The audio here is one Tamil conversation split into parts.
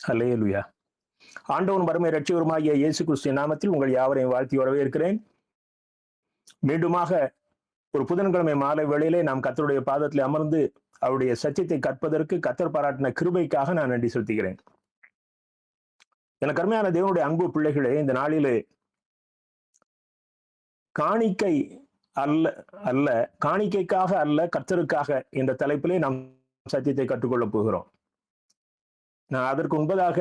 அல்லேலூயா. ஆண்டவரும் பரம இரட்சகருமாகிய இயேசு கிறிஸ்துவின் நாமத்தில் உங்கள் யாவரையும் வாழ்த்தி வரவேற்கிறேன். மீண்டுமாக ஒரு புதன்கிழமை மாலை வேளையிலே நாம் கர்த்தருடைய பாதத்தில் அமர்ந்து அவருடைய சத்தியத்தை கற்பதற்கு கர்த்தர் பாராட்டின கிருபைக்காக நான் நன்றி செலுத்துகிறேன். எனக்கு அருமையான தேவனுடைய அன்பு பிள்ளைகளே, இந்த நாளிலே காணிக்கை அல்ல காணிக்கைக்காக அல்ல கர்த்தருக்காக என்ற தலைப்பிலே நாம் சத்தியத்தை கற்றுக்கொள்ளப் போகிறோம். நான் அதற்கு முன்பதாக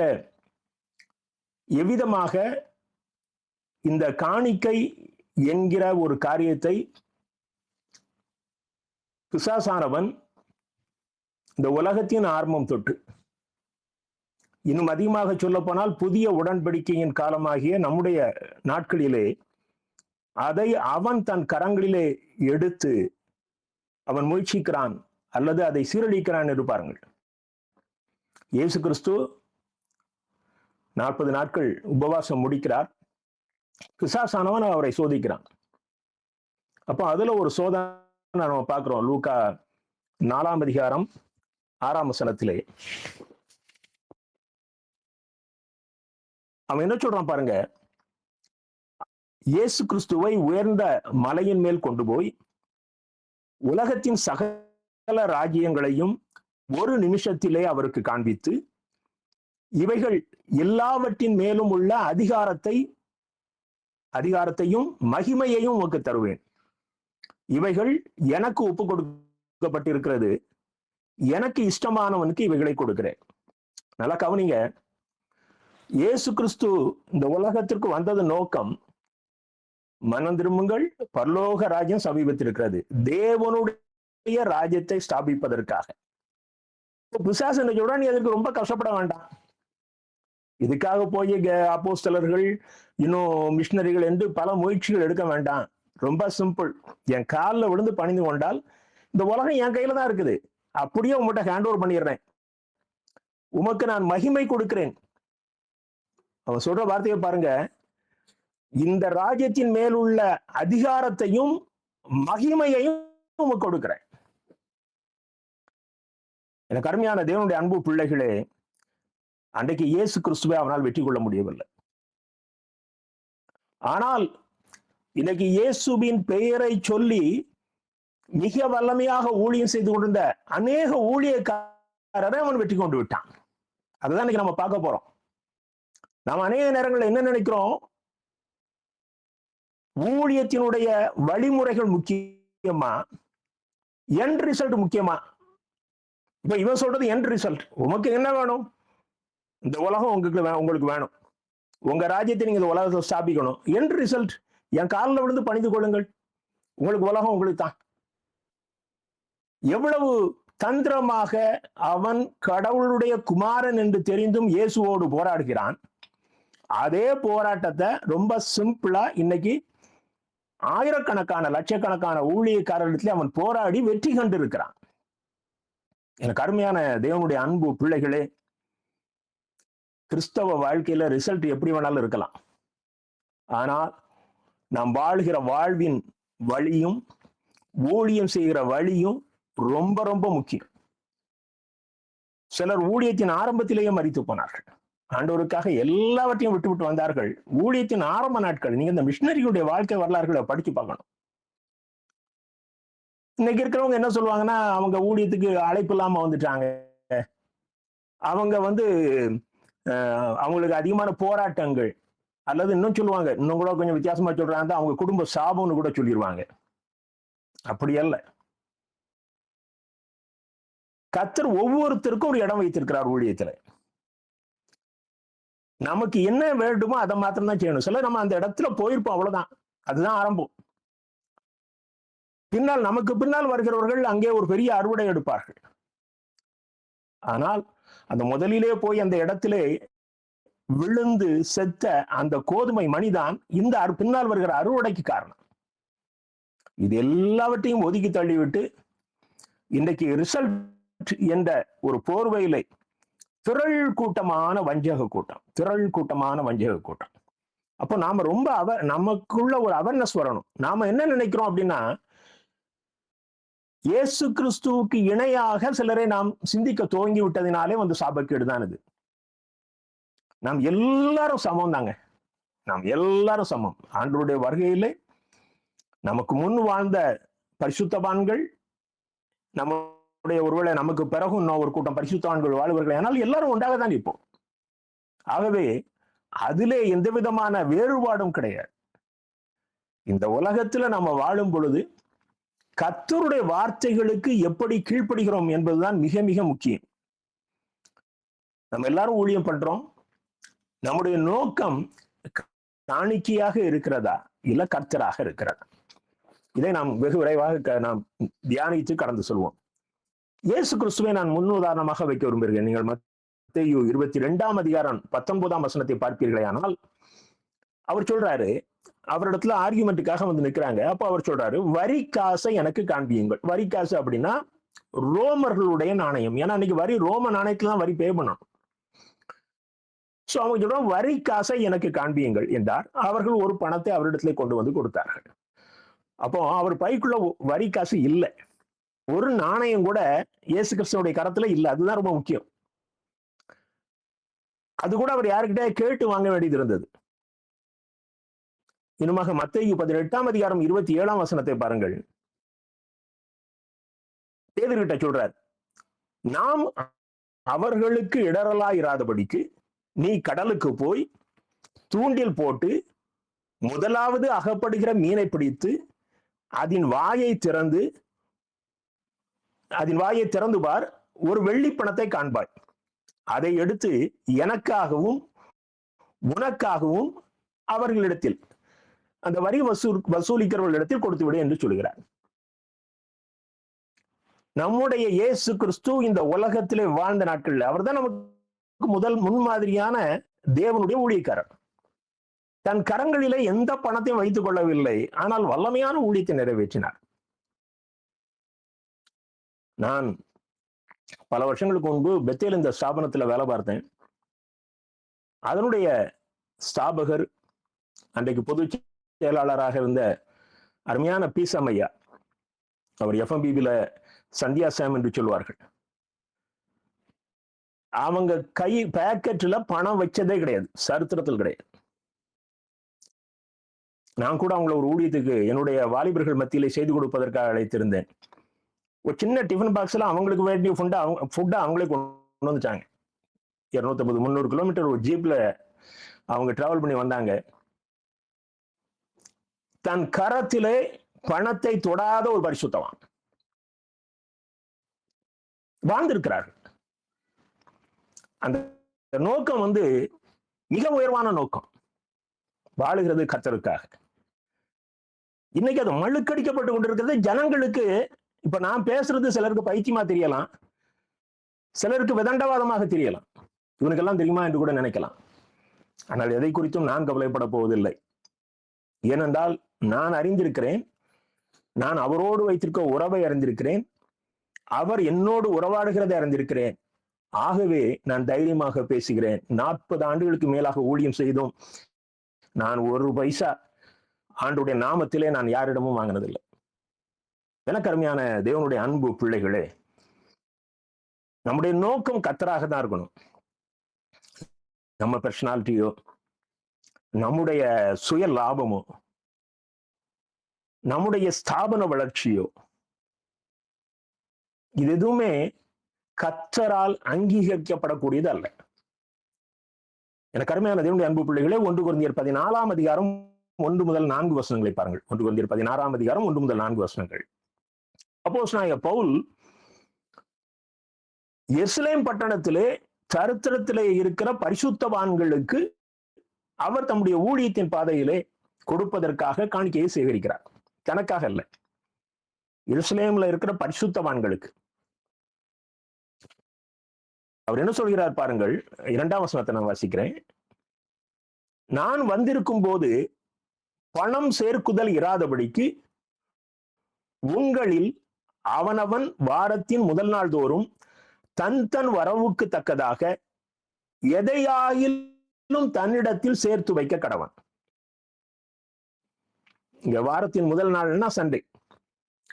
எவ்விதமாக இந்த காணிக்கை என்கிற ஒரு காரியத்தை பிசாசானவன் இந்த உலகத்தின் ஆரம்பம் தொட்டு இன்னும் அதிகமாக சொல்ல போனால் புதிய உடன்படிக்கையின் காலமாகிய நம்முடைய நாட்களிலே அதை அவன் தன் கரங்களிலே எடுத்து அவன் முயற்சிக்கிறான் அல்லது அதை சீரழிக்கிறான் என்று பாருங்கள். இயேசு கிறிஸ்து 40 நாட்கள் உபவாசம் முடிக்கிறார். பிசாசானவன் அவரை சோதிக்கிறான். அப்போ அதுல ஒரு சோதனை நம்ம பார்க்கிறோம். லூக்கா 4ஆம் அதிகாரம் 6ஆம் வசனத்திலே அவன் என்ன சொல்றான் பாருங்க. இயேசு கிறிஸ்துவை உயர்ந்த மலையின் மேல் கொண்டு போய் உலகத்தின் சகல ராஜ்யங்களையும் ஒரு நிமிஷத்திலே அவருக்கு காண்பித்து இவைகள் எல்லாவற்றின் மேலும் உள்ள அதிகாரத்தையும் மகிமையையும் உனக்கு தருவேன். இவைகள் எனக்கு ஒப்பு கொடுக்கப்பட்டிருக்கிறது. எனக்கு இஷ்டமானவனுக்கு இவைகளை கொடுக்கிறேன். நல்லா கவனிங்க. இயேசு கிறிஸ்து இந்த உலகத்திற்கு வந்தது நோக்கம், மனம் திரும்புங்கள், பரலோக ராஜ்யம் சமீபத்திருக்கிறது, தேவனுடைய ராஜ்யத்தை ஸ்தாபிப்பதற்காக. பிசாசு என்ன சொல்றா, நீ அதற்கு ரொம்ப கஷ்டப்பட வேண்டாம். இதுக்காக போய் அப்போஸ்தலர்கள் இன்னும் மிஷினரிகள் என்று பல முயற்சிகள் எடுக்க வேண்டாம். ரொம்ப சிம்பிள். என் காலில் விழுந்து பணிந்து கொண்டால் இந்த உலகம் என் கையில தான் இருக்குது. அப்படியே உங்கள்கிட்ட ஹேண்ட் ஓவர் பண்ணிடுறேன். உமக்கு நான் மகிமை கொடுக்கிறேன். அவன் சொல்ற வார்த்தையை பாருங்க. இந்த ராஜ்யத்தின் மேலுள்ள அதிகாரத்தையும் மகிமையையும் உமக்கு கொடுக்கிறேன். எனக்கு அருமையான தேவனுடைய அன்பு பிள்ளைகளே, அன்றைக்கு இயேசு கிறிஸ்துவை அவனால் வெற்றி கொள்ள முடியவில்லை. ஆனால் இன்னைக்கு இயேசுவின் பெயரை சொல்லி மிக வல்லமையாக ஊழியம் செய்து கொண்டிருந்த அநேக ஊழியக்காரரை அவன் வெற்றி கொண்டு விட்டான். அதுதான் இன்னைக்கு நம்ம பார்க்க போறோம். நாம் அநேக நேரங்களில் என்ன நினைக்கிறோம், ஊழியத்தினுடைய வழிமுறைகள் முக்கியமா, எண்ட் ரிசல்ட் முக்கியமா? இப்ப இவன் சொல்றது எண்ட் ரிசல்ட். உமக்கு என்ன வேணும்? இந்த உலகம் உங்களுக்கு வேணும். உங்க ராஜ்யத்தை நீங்க இந்த உலகத்தை ஸ்தாபிக்கணும். எண்ட் ரிசல்ட், என் காலில் விழுந்து பணிந்து கொள்ளுங்கள், உங்களுக்கு உலகம் உங்களுக்கு தான். எவ்வளவு தந்திரமாக அவன் கடவுளுடைய குமாரன் என்று தெரிந்தும் இயேசுவோடு போராடுகிறான். அதே போராட்டத்தை ரொம்ப சிம்பிளா இன்னைக்கு ஆயிரக்கணக்கான லட்சக்கணக்கான ஊழியக்காரர்களிடத்துல அவன் போராடி வெற்றி கண்டு இருக்கிறான். எனக்கு அருமையான தேவனுடைய அன்பு பிள்ளைகளே, கிறிஸ்தவ வாழ்க்கையில ரிசல்ட் எப்படி வேணாலும் இருக்கலாம். ஆனால் நாம் வாழ்கிற வாழ்வின் வழியும் ஊழியம் செய்கிற வழியும் ரொம்ப ரொம்ப முக்கியம். சிலர் ஊழியத்தின் ஆரம்பத்திலேயே மரித்து போனார்கள். ஆண்டவருக்காக எல்லாவற்றையும் விட்டு வந்தார்கள். ஊழியத்தின் ஆரம்ப நாட்கள், நீங்க இந்த மிஷினரிகளுடைய வாழ்க்கை வரலாறுகளை படிச்சு பார்க்கணும். இன்னைக்கு இருக்கிறவங்க என்ன சொல்லுவாங்கன்னா, அவங்க ஊழியத்துக்கு அழைப்பு இல்லாம வந்துட்டாங்க, அவங்க அவங்களுக்கு அதிகமான போராட்டங்கள், அல்லது இன்னும் சொல்லுவாங்க, இன்னும் கூட கொஞ்சம் வித்தியாசமா சொல்றாங்க, அவங்க குடும்ப சாபம்னு கூட சொல்லிடுவாங்க. அப்படி அல்ல. கர்த்தர் ஒவ்வொருத்தருக்கும் ஒரு இடம் வைத்திருக்கிறார் ஊழியத்துல. நமக்கு என்ன வேண்டுமோ அதை மாத்திரம் தான் செய்யணும். சில நம்ம அந்த இடத்துல போயிருப்போம், அவ்வளவுதான். அதுதான் ஆரம்பம். பின்னால் நமக்கு பின்னால் வருகிறவர்கள் அங்கே ஒரு பெரிய அறுவடை எடுப்பார்கள். ஆனால் அந்த முதலிலே போய் அந்த இடத்திலே விழுந்து செத்த அந்த கோதுமை மணிதான் இந்த பின்னால் வருகிற அறுவடைக்கு காரணம். இது எல்லாவற்றையும் ஒதுக்கி தள்ளிவிட்டு இன்றைக்கு ரிசல்ட் என்ற ஒரு போர்வையிலே திரள் கூட்டமான வஞ்சக கூட்டம் அப்போ நாம ரொம்ப நமக்குள்ள ஒரு அவேர்னஸ் வரணும். நாம என்ன நினைக்கிறோம் அப்படின்னா, இயேசு கிறிஸ்துவுக்கு இணையாக சிலரை நாம் சிந்திக்க துவங்கி விட்டதினாலே வந்து சாபக்கேடு தான் இது. நாம் எல்லாரும் சமம் தாங்க. நாம் எல்லாரும் சமம். ஆண்டவருடைய வருகையிலே நமக்கு முன் வாழ்ந்த பரிசுத்தவான்கள், நம்முடைய ஒருவேளை நமக்கு பிறகு இன்னும் ஒரு கூட்டம் பரிசுத்தவான்கள் வாழ்வர்கள், ஆனால் எல்லாரும் ஒன்றாக தான் இருப்போம். ஆகவே அதிலே எந்த விதமான வேறுபாடும் கிடையாது. இந்த உலகத்துல நம்ம வாழும் பொழுது கர்த்தருடைய வார்த்தைகளுக்கு எப்படி கீழ்ப்படுகிறோம் என்பதுதான் மிக மிக முக்கியம். நம்ம எல்லாரும் ஊழியம் பண்றோம். நம்முடைய நோக்கம் காணிக்கையாக இருக்கிறதா இல்ல கர்த்தராக இருக்கிறதா? இதை நாம் வெகு விரைவாக நாம் தியானித்து கடந்து சொல்வோம். இயேசு கிறிஸ்துவை நான் முன் உதாரணமாக வைக்க விரும்புகிறேன். நீங்கள் மத்தேயு 22 அதிகாரம் 19 வசனத்தை பார்ப்பீர்களே ஆனால், அவர் சொல்றாரு, அவரிடத்துல ஆர்கியூமெண்ட்டுக்காக வந்து நிற்கிறாங்க. அப்ப அவர் சொல்றாரு, வரி காசை எனக்கு காண்பியுங்கள். வரி காசு அப்படின்னா ரோமர்களுடைய நாணயம். ஏன்னா அன்னைக்கு வரி ரோம நாணயத்துல தான் வரி பே பண்ணணும். சோ அவங்க சொல்றாங்க, வரி காசை எனக்கு காண்பியுங்கள் என்றார். அவர்கள் ஒரு பணத்தை அவரிடத்துல கொண்டு வந்து கொடுத்தார்கள். அப்போ அவர் பைக்குள்ள வரி காசு இல்லை. ஒரு நாணயம் கூட இயேசு கிறிஸ்துவோடைய கரத்துல இல்லை. அதுதான் ரொம்ப முக்கியம். அது கூட அவர் யாருக்கிட்ட கேட்டு வாங்க வேண்டியது இருந்தது. இன்னுமாக மத்தேயு 18 அதிகாரம் 27 வசனத்தை பாருங்கள். பேதுருகிட்ட சொல்றார், நாம் அவர்களுக்கு இடரலாயிராதபடிக்கு நீ கடலுக்கு போய் தூண்டில் போட்டு முதலாவது அகப்படுகிற மீனை பிடித்து அதன் வாயை திறந்து பார், ஒரு வெள்ளி பணத்தை காண்பாய். அதை எடுத்து எனக்காகவும் உனக்காகவும் அவர்களிடத்தில், அந்த வரி வசூலிக்கிறவர்களிடத்தில் கொடுத்து விடு என்று சொல்கிறார். நம்முடைய இயேசு கிறிஸ்து இந்த உலகத்திலே வாழ்ந்த நாட்கள்ல அவர்தான் நமக்கு முதல் முன்மாதிரியான தேவனுடைய ஊழியக்காரர். தன் கரங்களிலே எந்த பணத்தையும் வைத்துக் கொள்ளவில்லை, ஆனால் வல்லமையான ஊழியத்தை நிறைவேற்றினார். நான் பல வருஷங்களுக்கு முன்பு பெத்தேல் இந்த ஸ்தாபனத்துல வேலை பார்த்தேன். அதனுடைய ஸ்தாபகர், அன்றைக்கு பொதுச் செயலாளராக இருந்த அருமையான பீசம் ஐயா, அவர் எஃப்எம்பிபில சந்தியா சாம் என்று சொல்வார்கள். அவங்க கை பேக்கெட்ல பணம் வச்சதே கிடையாது, சரித்திரத்தில் கிடையாது. நான் கூட அவங்கள ஒரு ஊழியத்துக்கு என்னுடைய வாலிபர்கள் மத்தியிலே செய்து கொடுப்பதற்காக அழைத்திருந்தேன். ஒரு சின்ன டிஃபன் பாக்ஸ்ல அவங்களுக்கு வேண்டிய ஃபுட்டை அவங்களே கொண்டு வந்துட்டாங்க. 250-300 கிலோமீட்டர் ஒரு ஜீப்ல அவங்க டிராவல் பண்ணி வந்தாங்க. தன் கரத்திலே பணத்தை தொடாத ஒரு பரிசுத்தவான் வாழ்ந்திருக்கிறார்கள். அந்த நோக்கம் வந்து மிக உயர்வான நோக்கம், வாழுகிறது கர்த்தருக்காக. இன்னைக்கு அது மழுக்கடிக்கப்பட்டு கொண்டிருக்கிறது ஜனங்களுக்கு. இப்ப நான் பேசுறது சிலருக்கு பைத்தியமா தெரியலாம், சிலருக்கு விதண்டவாதமாக தெரியலாம். இவனுக்கெல்லாம் தெரியுமா என்று கூட நினைக்கலாம். ஆனால் எதை குறித்தும் நான் கவலைப்பட போவதில்லை. ஏனென்றால் நான் அறிந்திருக்கிறேன், நான் அவரோடு வைத்திருக்க உறவை அறிந்திருக்கிறேன், அவர் என்னோடு உறவாடுகிறதை அறிந்திருக்கிறேன். ஆகவே நான் தைரியமாக பேசுகிறேன். 40 ஆண்டுகளுக்கு மேலாக ஊழியம் செய்தும் நான் ஒரு பைசா ஆண்டுடைய நாமத்திலே நான் யாரிடமும் வாங்கினதில்லை. எனக்கு அருமையான தேவனுடைய அன்பு பிள்ளைகளே, நம்முடைய நோக்கம் கர்த்தராக தான் இருக்கணும். நம்ம பர்சனாலிட்டியோ, நம்முடைய சுய லாபமோ, நம்முடைய ஸ்தாபன வளர்ச்சியோ, இது எதுவுமே கர்த்தரால் அங்கீகரிக்கப்படக்கூடியது அல்ல. எனக்கு அருமையான தேவனுடைய அன்பு பிள்ளைகளே, 1 கொரிந்தியர் 14 அதிகாரம் 1 முதல் 4 வசனங்களை பாருங்கள். 1 கொரிந்தியர் 16 அதிகாரம் 1 முதல் 4 வசனங்கள். அப்போஸ்தலனாகிய பவுல் எருசலேம் பட்டணத்திலே சரித்திரத்திலே இருக்கிற பரிசுத்தவான்களுக்கு அவர் தம்முடைய ஊழியத்தின் பாதையிலே கொடுப்பதற்காக காணிக்கையை சேகரிக்கிறார். தனக்காக அல்ல, எருசலேம்ல இருக்கிற பரிசுத்தவான்களுக்கு. அவர் என்ன சொல்கிறார் பாருங்கள், 2ஆம் வசனத்தை நான் வாசிக்கிறேன். நான் வந்திருக்கும் போது பணம் சேர்க்குதல் இராதபடிக்கு உங்களில் அவனவன் வாரத்தின் முதல் நாள் தோறும் தன் தன் வரவுக்கு தக்கதாக எதையாயிலும் தன்னிடத்தில் சேர்த்து வைக்க கடவன். இங்க வாரத்தின் முதல் நாள்னா சண்டே.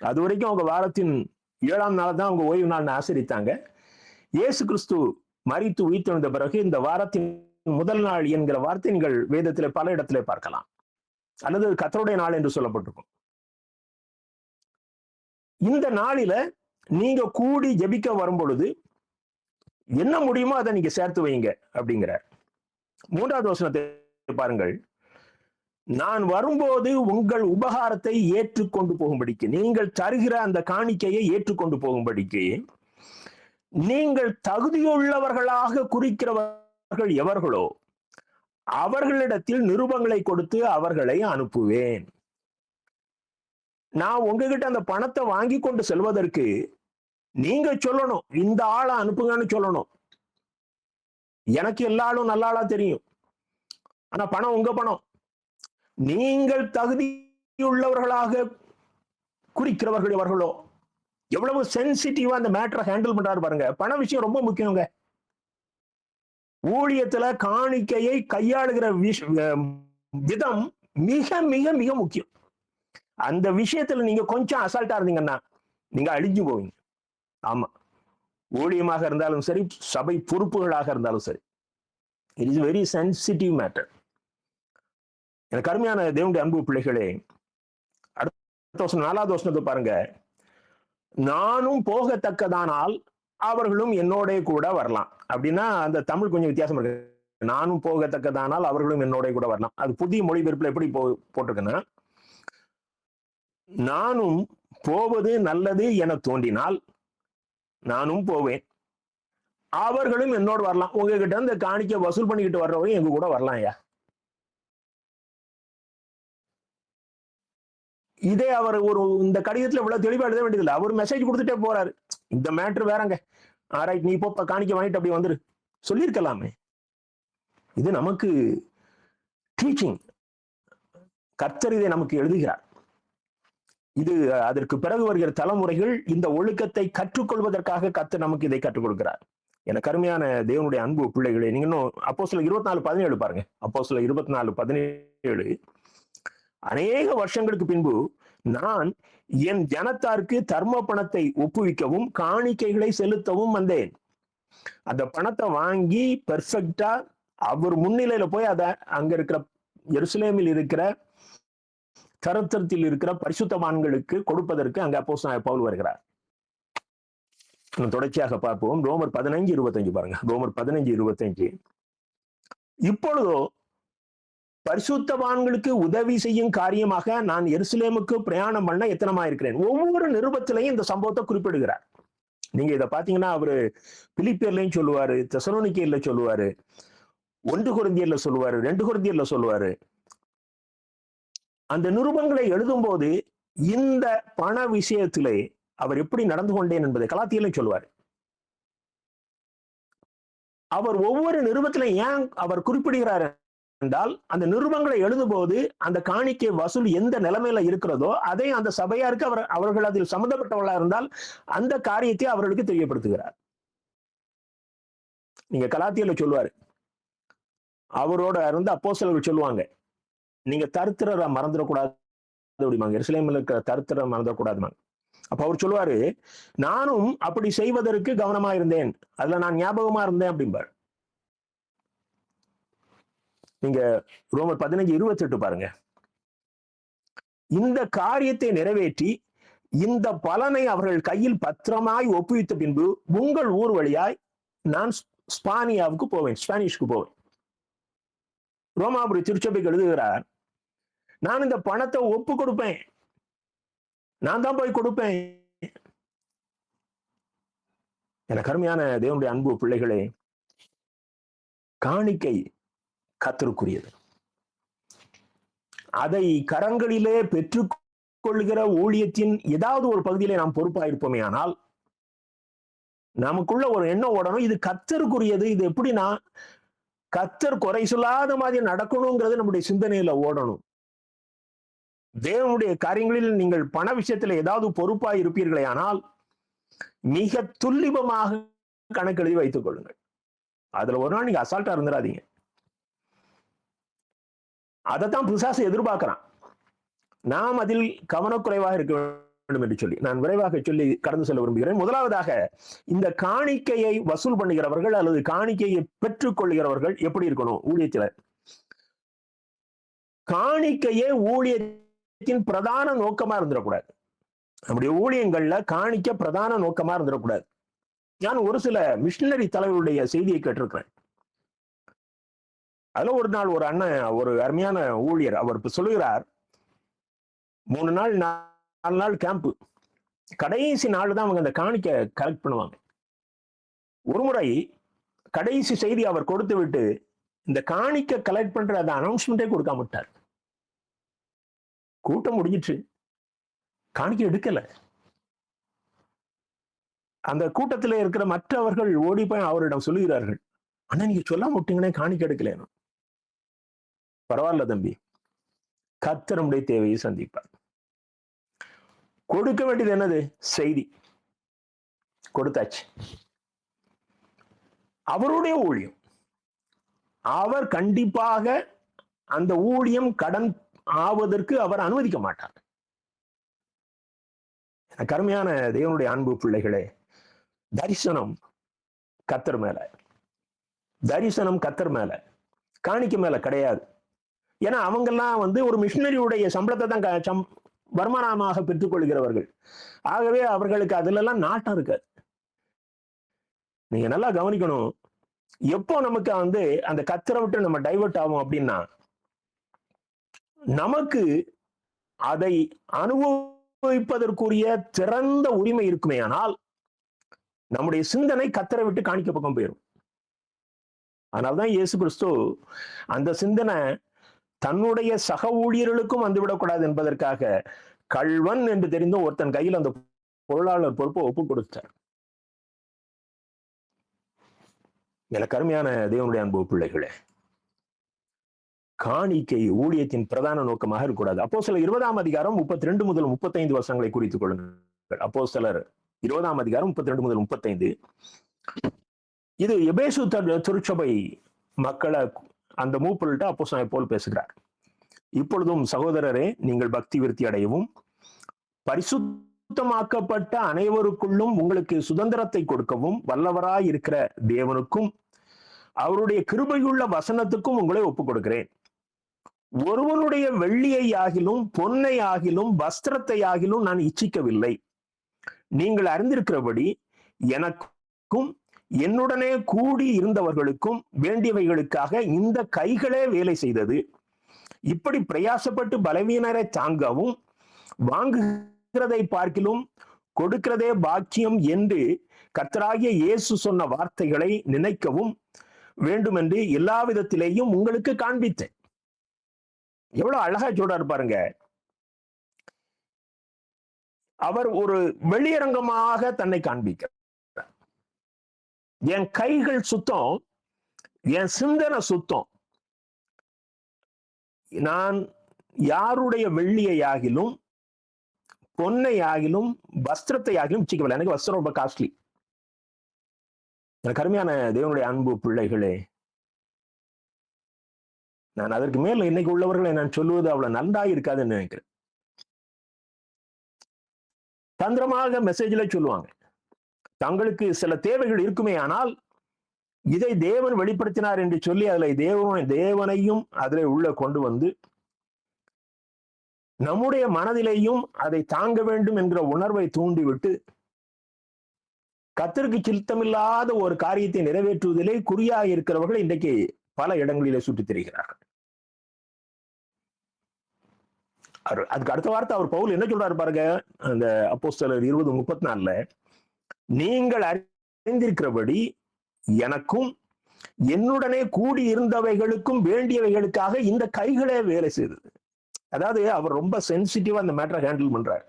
அது வரைக்கும் அவங்க வாரத்தின் 7ஆம் நாள் தான் அவங்க ஓய்வு நாள் ஆசரித்தாங்க. இயேசு கிறிஸ்து மரித்து உயிர்த்தெழுந்த பிறகு இந்த வாரத்தின் முதல் நாள் என்கிற வார்த்தை நீங்கள் வேதத்திலே பல இடத்திலே பார்க்கலாம், அல்லது கர்த்தருடைய நாள் என்று சொல்லப்பட்டிருக்கும். இந்த நாளில நீங்க கூடி ஜெபிக்க வரும் பொழுது என்ன முடியுமோ அதை நீங்க சேர்த்து வைங்க அப்படிங்கிறார். 3வது வசனத்தை பாருங்கள். நான் வரும்போது உங்கள் உபகாரத்தை ஏற்றுக்கொண்டு போகும்படிக்கு, நீங்கள் தருகிற அந்த காணிக்கையை ஏற்றுக்கொண்டு போகும்படிக்கு நீங்கள் தகுதியுள்ளவர்களாக குறிக்கிறவர்கள் எவர்களோ அவர்களிடத்தில் நிருபங்களை கொடுத்து அவர்களை அனுப்புவேன். நான் உங்ககிட்ட அந்த பணத்தை வாங்கி கொண்டு செல்வதற்கு நீங்க சொல்லணும், இந்த ஆளை அனுப்புங்கன்னு சொல்லணும். எனக்கு எல்லா ஆளும் நல்ல ஆளா தெரியும், ஆனா பணம் உங்க பணம். நீங்கள் தகுதியுள்ளவர்களாக குறிக்கிறவர்கள் எவர்களோ. எவ்வளவு சென்சிட்டிவா அந்த மேட்டரை ஹேண்டில் பண்றாரு பாருங்க. பண விஷயம் ரொம்ப முக்கியங்க. ஊழியத்துல காணிக்கையை கையாளுகிற விதம் மிக மிக மிக முக்கியம். அந்த விஷயத்துல நீங்க கொஞ்சம் அசால்ட்டா இருந்தீங்கன்னா நீங்க அழிஞ்சு போவீங்க. ஆமா, ஊழியமாக இருந்தாலும் சரி, சபை பொறுப்புகளாக இருந்தாலும் சரி, it is very sensitive matter. எனக்கு அருமையான தேவனுடைய அன்பு பிள்ளைகளே, அடுத்த வருஷம் 4வது வசனத்தை பாருங்க. நானும் போகத்தக்கதானால் அவர்களும் என்னோட கூட வரலாம். அப்படின்னா அந்த தமிழ் கொஞ்சம் வித்தியாசம் இருக்கு. நானும் போகத்தக்கதானால் அவர்களும் என்னோட கூட வரலாம். அது புதிய மொழிபெயர்ப்புல எப்படி போட்டிருக்குன்னா, நானும் போவது நல்லது என தோன்றினால் நானும் போவேன், அவர்களும் என்னோட வரலாம். உங்ககிட்ட இந்த காணிக்கை வசூல் பண்ணிக்கிட்டு வர்றவங்க எங்க கூட வரலாம். ஐயா, இதே அவர் ஒரு இந்த கடிதத்துல இவ்வளவு தெளிவா எழுத வேண்டியதில்லை. அவர் மெசேஜ் கொடுத்துட்டே போறாரு. இந்த மேட்ரு வேறங்க, ஆராய்ச்சி நீ இப்போ காணிக்க வாங்கிட்டு அப்படி வந்துரு சொல்லியிருக்கலாமே. இது நமக்கு டீச்சிங். கர்த்தர் இதை நமக்கு எழுதுகிறார். இது அதற்கு பிறகு வருகிற தலைமுறைகள் இந்த ஒழுக்கத்தை கற்றுக்கொள்வதற்காக கர்த்தர் நமக்கு இதை கற்றுக் கொடுக்கிறார். எனக்கு அருமையான தேவனுடைய அன்பு பிள்ளைகளே, நீங்க இன்னும் அப்போஸ்தலர் 24:17 பாருங்க. அப்போஸ்தலர் 24:17, அநேக வருஷங்களுக்கு பின்பு நான் என் ஜனத்தாருக்கு தர்ம பணத்தை ஒப்புவிக்கவும் காணிக்கைகளை செலுத்தவும் வந்தேன். அந்த பணத்தை வாங்கி பெர்ஃபெக்டா அவர் முன்னிலையில போய் அதை அங்க இருக்கிற எருசலேமில் இருக்கிற தரத்தரத்தில் இருக்கிற பரிசுத்தவான்களுக்கு கொடுப்பதற்கு அங்க அப்போஸ்தலனாகிய பவுல் வருகிறார். தொடர்ச்சியாக பார்ப்போம். ரோமர் 15:25 பாருங்க. ரோமர் 15:25, இப்பொழுதோ பரிசுத்தவான்களுக்கு உதவி செய்யும் காரியமாக நான் எருசலேமுக்கு பிரயாணம் பண்ண எத்தனமாயிருக்கிறேன். ஒவ்வொரு நிருபத்திலையும் இந்த சம்பவத்தை குறிப்பிடுகிறார். நீங்க இதை பாத்தீங்கன்னா அவரு பிலிப்பியர்லையும் சொல்லுவாரு, தெசலோனிக்கேயர்ல சொல்லுவாரு, 1 கொரிந்தியர்ல சொல்லுவாரு, 2 கொரிந்தியர்ல சொல்லுவாரு. அந்த நிருபங்களை எழுதும் போது இந்த பண விஷயத்திலே அவர் எப்படி நடந்து கொண்டேன் என்பதை கலாத்தியிலும் சொல்லுவார். அவர் ஒவ்வொரு நிருபத்திலும் ஏன் அவர் குறிப்பிடுகிறார் என்றால், அந்த நிருபங்களை எழுதும் போது அந்த காணிக்கை வசூல் எந்த நிலைமையில இருக்கிறதோ அதை அந்த சபையாருக்கு அவர்கள் அதில் சம்பந்தப்பட்டவர்களா இருந்தால் அந்த காரியத்தை அவர்களுக்கு தெரியப்படுத்துகிறார். நீங்க கலாத்தியில சொல்லுவாரு, அவரோட இருந்து அப்போஸ்தலர்கள் சொல்லுவாங்க, நீங்க தரித்திரரை மறந்துடக்கூடாது அப்படிமாங்க, எருசலேமில் இருக்கிற தரித்திரரை மறந்துடக்கூடாதுமாங்க. அப்ப அவர் சொல்லுவாரு, நானும் அப்படி செய்வதற்கு கவனமா இருந்தேன், அதுல நான் ஞாபகமா இருந்தேன் அப்படிம்பார். நீங்க ரோமர் 15:28 பாருங்க. இந்த காரியத்தை நிறைவேற்றி இந்த பலனை அவர்கள் கையில் பத்திரமாய் ஒப்புவித்த பின்பு உங்கள் ஊர் வழியாய் நான் ஸ்பானியாவுக்கு போவேன், ஸ்பானிஷ்க்கு போவேன். ரோமாபுரி திருச்சபைக்கு எழுதுகிறார், நான் இந்த பணத்தை ஒப்பு கொடுப்பேன், நான் தான் போய் கொடுப்பேன். எனக்கு அருமையான தேவனுடைய அன்பு பிள்ளைகளே, காணிக்கை கர்த்தருக்குரியது. அதை கரங்களிலே பெற்றுக்கொள்கிற ஊழியத்தின் ஏதாவது ஒரு பகுதியிலே நாம் பொறுப்பாயிருப்போமே ஆனால் நமக்குள்ள ஒரு எண்ணம் ஓடணும், இது கர்த்தருக்குரியது. இது எப்படின்னா கர்த்தர் குறை சொல்லாத மாதிரி நடக்கணுங்கிறது நம்முடைய சிந்தனையில ஓடணும். தேவனுடைய காரியங்களில் நீங்கள் பண விஷயத்துல ஏதாவது பொறுப்பாய் இருப்பீர்களே ஆனால் மிக துல்லிபமாக கணக்கெழுதி வைத்துக் கொள்ளுங்கள். அதுல ஒரு நாள் நீங்க அசால்ட்டா இருந்துடாதீங்க. அதைத்தான் பிசாசு எதிர்பார்க்கிறான். நாம் அதில் கவனக்குறைவாக இருக்க வேண்டும் என்று சொல்லி நான் விரைவாக சொல்லி கடந்து செல்ல விரும்புகிறேன். முதலாவதாக, இந்த காணிக்கையை வசூல் பண்ணுகிறவர்கள் அல்லது காணிக்கையை பெற்றுக் கொள்கிறவர்கள் எப்படி இருக்கணும்? ஊழியத்தில் காணிக்கையே ஊழியத்தின் பிரதான நோக்கமா இருந்துடக்கூடாது. நம்முடைய ஊழியங்கள்ல காணிக்க பிரதான நோக்கமா இருந்துடக்கூடாது. நான் ஒரு சில மிஷினரி தலைவருடைய செய்தியை கேட்டிருக்கிறேன். அதுல ஒரு நாள் ஒரு அண்ணன், ஒரு அருமையான ஊழியர், அவர் சொல்லுகிறார், 3 நாள் 4 நாள் கேம்ப், கடைசி நாள் தான் அவங்க அந்த காணிக்க கலெக்ட் பண்ணுவாங்க. ஒரு முறை கடைசி செய்தி அவர் கொடுத்து விட்டு இந்த காணிக்க கலெக்ட் பண்ற அந்த அனௌன்ஸ்மெண்டே கொடுக்காம விட்டார். கூட்டம் முடிஞ்சிட்டு காணிக்க எடுக்கல. அந்த கூட்டத்தில் இருக்கிற மற்றவர்கள் ஓடி போய் அவரிடம் சொல்லுகிறார்கள், அண்ணா நீங்க சொல்லாம விட்டீங்கன்னா காணிக்க எடுக்கல. பரவாயில்ல தம்பி, கர்த்தர் நம்முடைய தேவையை சந்திப்பார். கொடுக்க வேண்டியது என்னது? செய்தி கொடுத்தாச்சு. அவருடைய ஊழியம், அவர் கண்டிப்பாக அந்த ஊழியம் கடன் ஆவதற்கு அவர் அனுமதிக்க மாட்டார். கருமையான தேவனுடைய அன்பு பிள்ளைகளே, தரிசனம் கர்த்தர் மேல, தரிசனம் கர்த்தர் மேல, காணிக்க மேல கிடையாது. ஏன்னா அவங்கெல்லாம் ஒரு மிஷினரியுடைய சம்பளத்தை தான் வருமானமாக பெற்றுக் கொள்கிறவர்கள். ஆகவே அவர்களுக்கு அதுல எல்லாம் நாட்டம் இருக்காது. நீங்க நல்லா கவனிக்கணும். எப்போ நமக்கு அந்த கர்த்தரை விட்டு நம்ம டைவர்ட் ஆகும் அப்படின்னா, நமக்கு அதை அனுபவிப்பதற்குரிய திறந்த உரிமை இருக்குமே, ஆனால் நம்முடைய சிந்தனை கர்த்தரை விட்டு காணிக்க பக்கம் போயிடும். அதனால்தான் இயேசு கிறிஸ்து அந்த சிந்தனை தன்னுடைய சக ஊழியர்களுக்கும் வந்துவிடக்கூடாது என்பதற்காக கள்வன் என்று தெரிந்த ஒருத்தன் கையில் அந்த பொருளாளர் பொறுப்பை ஒப்பு கொடுத்தார். எனக்கு அருமையான தேவனுடைய அன்பு பிள்ளைகளே, காணிக்கை ஊழியத்தின் பிரதான நோக்கமாக இருக்கக்கூடாது. அப்போஸ்தலர் 20ஆம் அதிகாரம் 32 முதல் 35 வசனங்களை குறித்துக் கொள்ளுங்கள். அப்போஸ்தலர் 20ஆம் அதிகாரம் 32 முதல் 35. இது எபேசு திருச்சபை மக்களை அந்த மூப்பொருள்கிட்ட அப்போஸ்தலன் போல் பேசுகிறார். இப்பொழுதும் சகோதரரே, நீங்கள் பக்தி விருத்தி அடையவும் பரிசுத்தமாக்கப்பட்ட அனைவருக்குள்ளும் உங்களுக்கு சுதந்திரத்தை கொடுக்கவும் வல்லவராய் இருக்கிற தேவனுக்கும் அவருடைய கிருபையுள்ள வசனத்துக்கும் உங்களை ஒப்புக் கொடுக்கிறேன். ஒருவனுடைய வெள்ளியை ஆகிலும் பொன்னை ஆகிலும் வஸ்திரத்தை ஆகிலும் நான் இச்சிக்கவில்லை. நீங்கள் அறிந்திருக்கிறபடி எனக்கும் என்னுடனே கூடி இருந்தவர்களுக்கும் வேண்டியவைகளுக்காக இந்த கைகளே வேலை செய்தது. இப்படி பிரயாசப்பட்டு பலவீனரை தாங்கவும் வாங்குகிறதை பார்க்கிலும் கொடுக்கிறதே பாக்கியம் என்று கர்த்தராகிய இயேசு சொன்ன வார்த்தைகளை நினைக்கவும் வேண்டும் என்று எல்லா விதத்திலேயும் உங்களுக்கு காண்பித்தேன். எவ்வளவு அழகா சொல்றாரு பாருங்க. அவர் ஒரு வெளியரங்கமாக தன்னை காண்பிக்கிறார். என் கைகள் சுத்தம், என் சிந்தனை சுத்தம். நான் யாருடைய வெள்ளியை ஆகிலும் பொன்னை ஆகிலும் வஸ்திரத்தை ஆகிலும் சிக்கவில்லை. எனக்கு வஸ்திரம் ரொம்ப காஸ்ட்லி. எனக்கு அருமையான தேவனுடைய அன்பு பிள்ளைகளே, நான் அதற்கு மேல் இன்னைக்கு உள்ளவர்களை நான் சொல்லுவது அவ்வளவு நன்றாக இருக்காதுன்னு நினைக்கிறேன். தந்திரமாக மெசேஜ்ல சொல்லுவாங்க, தங்களுக்கு சில தேவைகள் இருக்குமே, ஆனால் இதை தேவன் வெளிப்படுத்தினார் என்று சொல்லி அதுல தேவனையும் அதில் உள்ள கொண்டு வந்து நம்முடைய மனதிலேயும் அதை தாங்க வேண்டும் என்கிற உணர்வை தூண்டிவிட்டு கர்த்தருக்கு சித்தமில்லாத ஒரு காரியத்தை நிறைவேற்றுவதிலே குறியாக இருக்கிறவர்கள் இன்றைக்கு பல இடங்களிலே சுற்றித் திரிகிறார்கள். அதுக்கு அடுத்த வார்த்தை அவர் பவுல் என்ன சொல்றாரு பாருங்க, அந்த அப்போஸ்தலர் 20:34, நீங்கள் அறிந்திருக்கிறபடி எனக்கும் என்னுடனே கூடி இருந்தவைகளுக்கும் வேண்டியவைகளுக்காக இந்த கைகளே வேலை செய்தது. அதாவது அவர் ரொம்ப சென்சிட்டிவா அந்த மேட்டரை ஹேண்டில் பண்றாரு.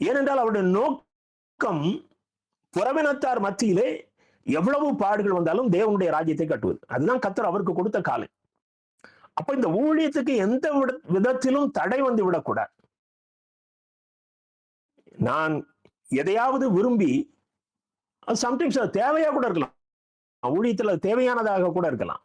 ஏனென்றால் அவருடைய நோக்கம் புறவினத்தார் மத்தியிலே எவ்வளவு பாடுகள் வந்தாலும் தேவனுடைய ராஜ்யத்தை கட்டுவது. அதுதான் கர்த்தர் அவருக்கு கொடுத்த காலம். அப்ப இந்த ஊழியத்துக்கு எந்த விதத்திலும் தடை வந்து விடக்கூடாது. நான் எதையாவது விரும்பி, சம்டைம்ஸ் அது தேவையா கூட இருக்கலாம், ஊழியத்துல தேவையானதாக கூட இருக்கலாம்.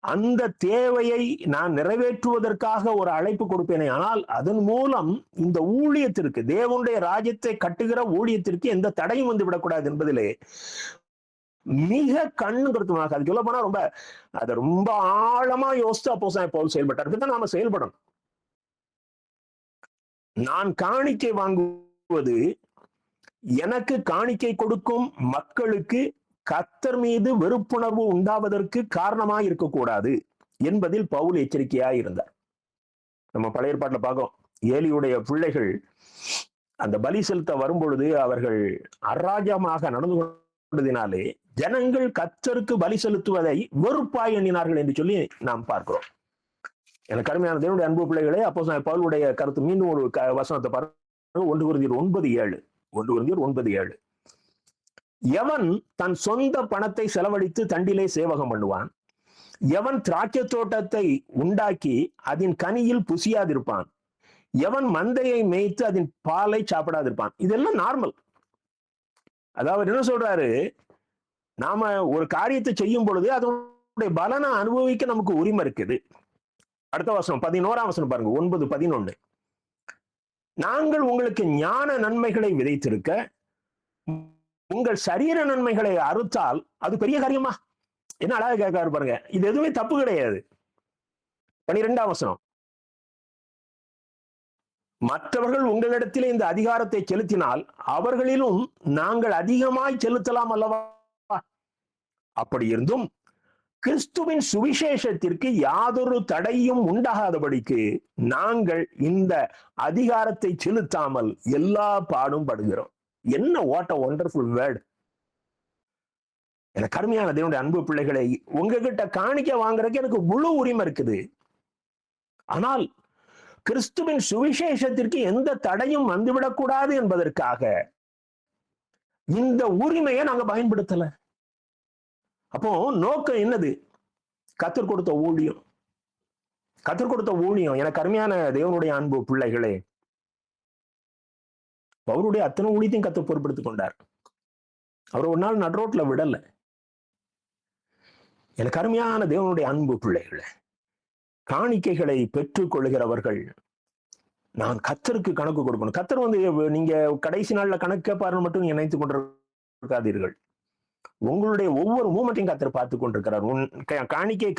அந்த தேவையை நான் நிறைவேற்றுவதற்காக ஒரு அழைப்பு கொடுப்பேனே, ஆனால் அதன் மூலம் இந்த ஊழியத்திற்கு, தேவனுடைய ராஜ்யத்தை கட்டுகிற ஊழியத்திற்கு எந்த தடையும் வந்து விடக்கூடாது என்பதிலே மிக கண்ணு கருத்துமாக, அது சொல்ல போனா அதை ரொம்ப ஆழமா யோசித்து அப்போஸ்தலன் பவுல் செயல்பட்டார். இதுதான் நாம செயல்படணும். நான் காணிக்கை வாங்குவது எனக்கு காணிக்கை கொடுக்கும் மக்களுக்கு கர்த்தர் மீது வெறுப்புணர்வு உண்டாவதற்கு காரணமாக இருக்கக்கூடாது என்பதில் பவுல் எச்சரிக்கையாக இருந்தார். நம்ம பழைய ஏற்பாட்டில் பார்க்கிறோம், ஏலியுடைய பிள்ளைகள் அந்த பலி செலுத்த வரும்பொழுது அவர்கள் அராஜகமாக நடந்து கொண்டதினாலே ஜனங்கள் கர்த்தருக்கு பலி செலுத்துவதை வெறுப்பாய் எண்ணினார்கள் என்று சொல்லி நாம் பார்க்கிறோம். எனக்கு அருமையான தேவனுடைய அன்பு பிள்ளைகளே, அப்போஸ்தலன் பவுலுடைய கருத்து மீண்டும் ஒரு வசனத்தை பாருங்க. 1 கொரிந்தியர் 9:7. 1 கொரிந்தியர் 9:7. எவன் தன் சொந்த பணத்தை செலவழித்து தண்டிலே சேவகம் பண்ணுவான், எவன் திராட்சை தோட்டத்தை உண்டாக்கி அதன் கனியில் புசியாதிருப்பான், எவன் மந்தையை மேய்த்து அதன் பாலை சாப்பிடாதிருப்பான். இதெல்லாம் நார்மல். அதாவது என்ன சொல்றாரு, நாம ஒரு காரியத்தை செய்யும் பொழுது அதனுடைய பலனை அனுபவிக்க நமக்கு உரிமை இருக்குது. அடுத்த வசனம் 11ஆம் வசனம் பாருங்க, 9:11. நாங்கள் உங்களுக்கு ஞான நன்மைகளை விதைத்திருக்க உங்கள் சரீர நன்மைகளை அறுத்தால் அது பெரிய காரியமா? என்ன அழகா கேட்காரு பாருங்க. இது எதுவுமே தப்பு கிடையாது. 12ஆம் வசனம், மற்றவர்கள் உங்களிடத்திலே இந்த அதிகாரத்தை செலுத்தினால் அவர்களிலும் நாங்கள் அதிகமாய் செலுத்தலாம் அல்லவா? அப்படி இருந்தும் கிறிஸ்துவின் சுவிசேஷத்திற்கு யாதொரு தடையும் உண்டாகாதபடிக்கு நாங்கள் இந்த அதிகாரத்தை செலுத்தாமல் எல்லா பாடும் படுகிறோம். என்ன வாட் a wonderful word. எனக்கு அருமையான தேவனுடைய அன்பு பிள்ளைகளை, உங்ககிட்ட காணிக்க வாங்குறதுக்கு எனக்கு முழு உரிமை இருக்குது. ஆனால் கிறிஸ்துவின் சுவிசேஷத்திற்கு எந்த தடையும் வந்துவிடக்கூடாது என்பதற்காக இந்த உரிமையை நாங்க பயன்படுத்தல. அப்போ நோக்கம் என்னது? கர்த்தர் கொடுத்த ஊழியம். கர்த்தர் கொடுத்த ஊழியம். எனக்கு அருமையான தேவனுடைய அன்பு பிள்ளைகளே, அவருடைய அத்தனை ஊழியத்தையும் கர்த்தர் பொறுப்படுத்திக் கொண்டார். அவர் ஒரு நாள் நடுரோட்ல விடல. எனக்கு அருமையான தேவனுடைய அன்பு பிள்ளைகளே, காணிக்கைகளை பெற்றுக் கொள்கிறவர்கள் நான் கர்த்தருக்கு கணக்கு கொடுக்கணும். கர்த்தர் நீங்க கடைசி நாள்ல கணக்கு பாருன்னு மட்டும் நீங்க நினைத்துக் கொண்டிருக்காதீர்கள். உங்களுடைய ஒவ்வொரு மூமெண்ட்டையும் கர்த்தர் பார்த்து கொண்டிருக்கிறார். உன் காணிக்கை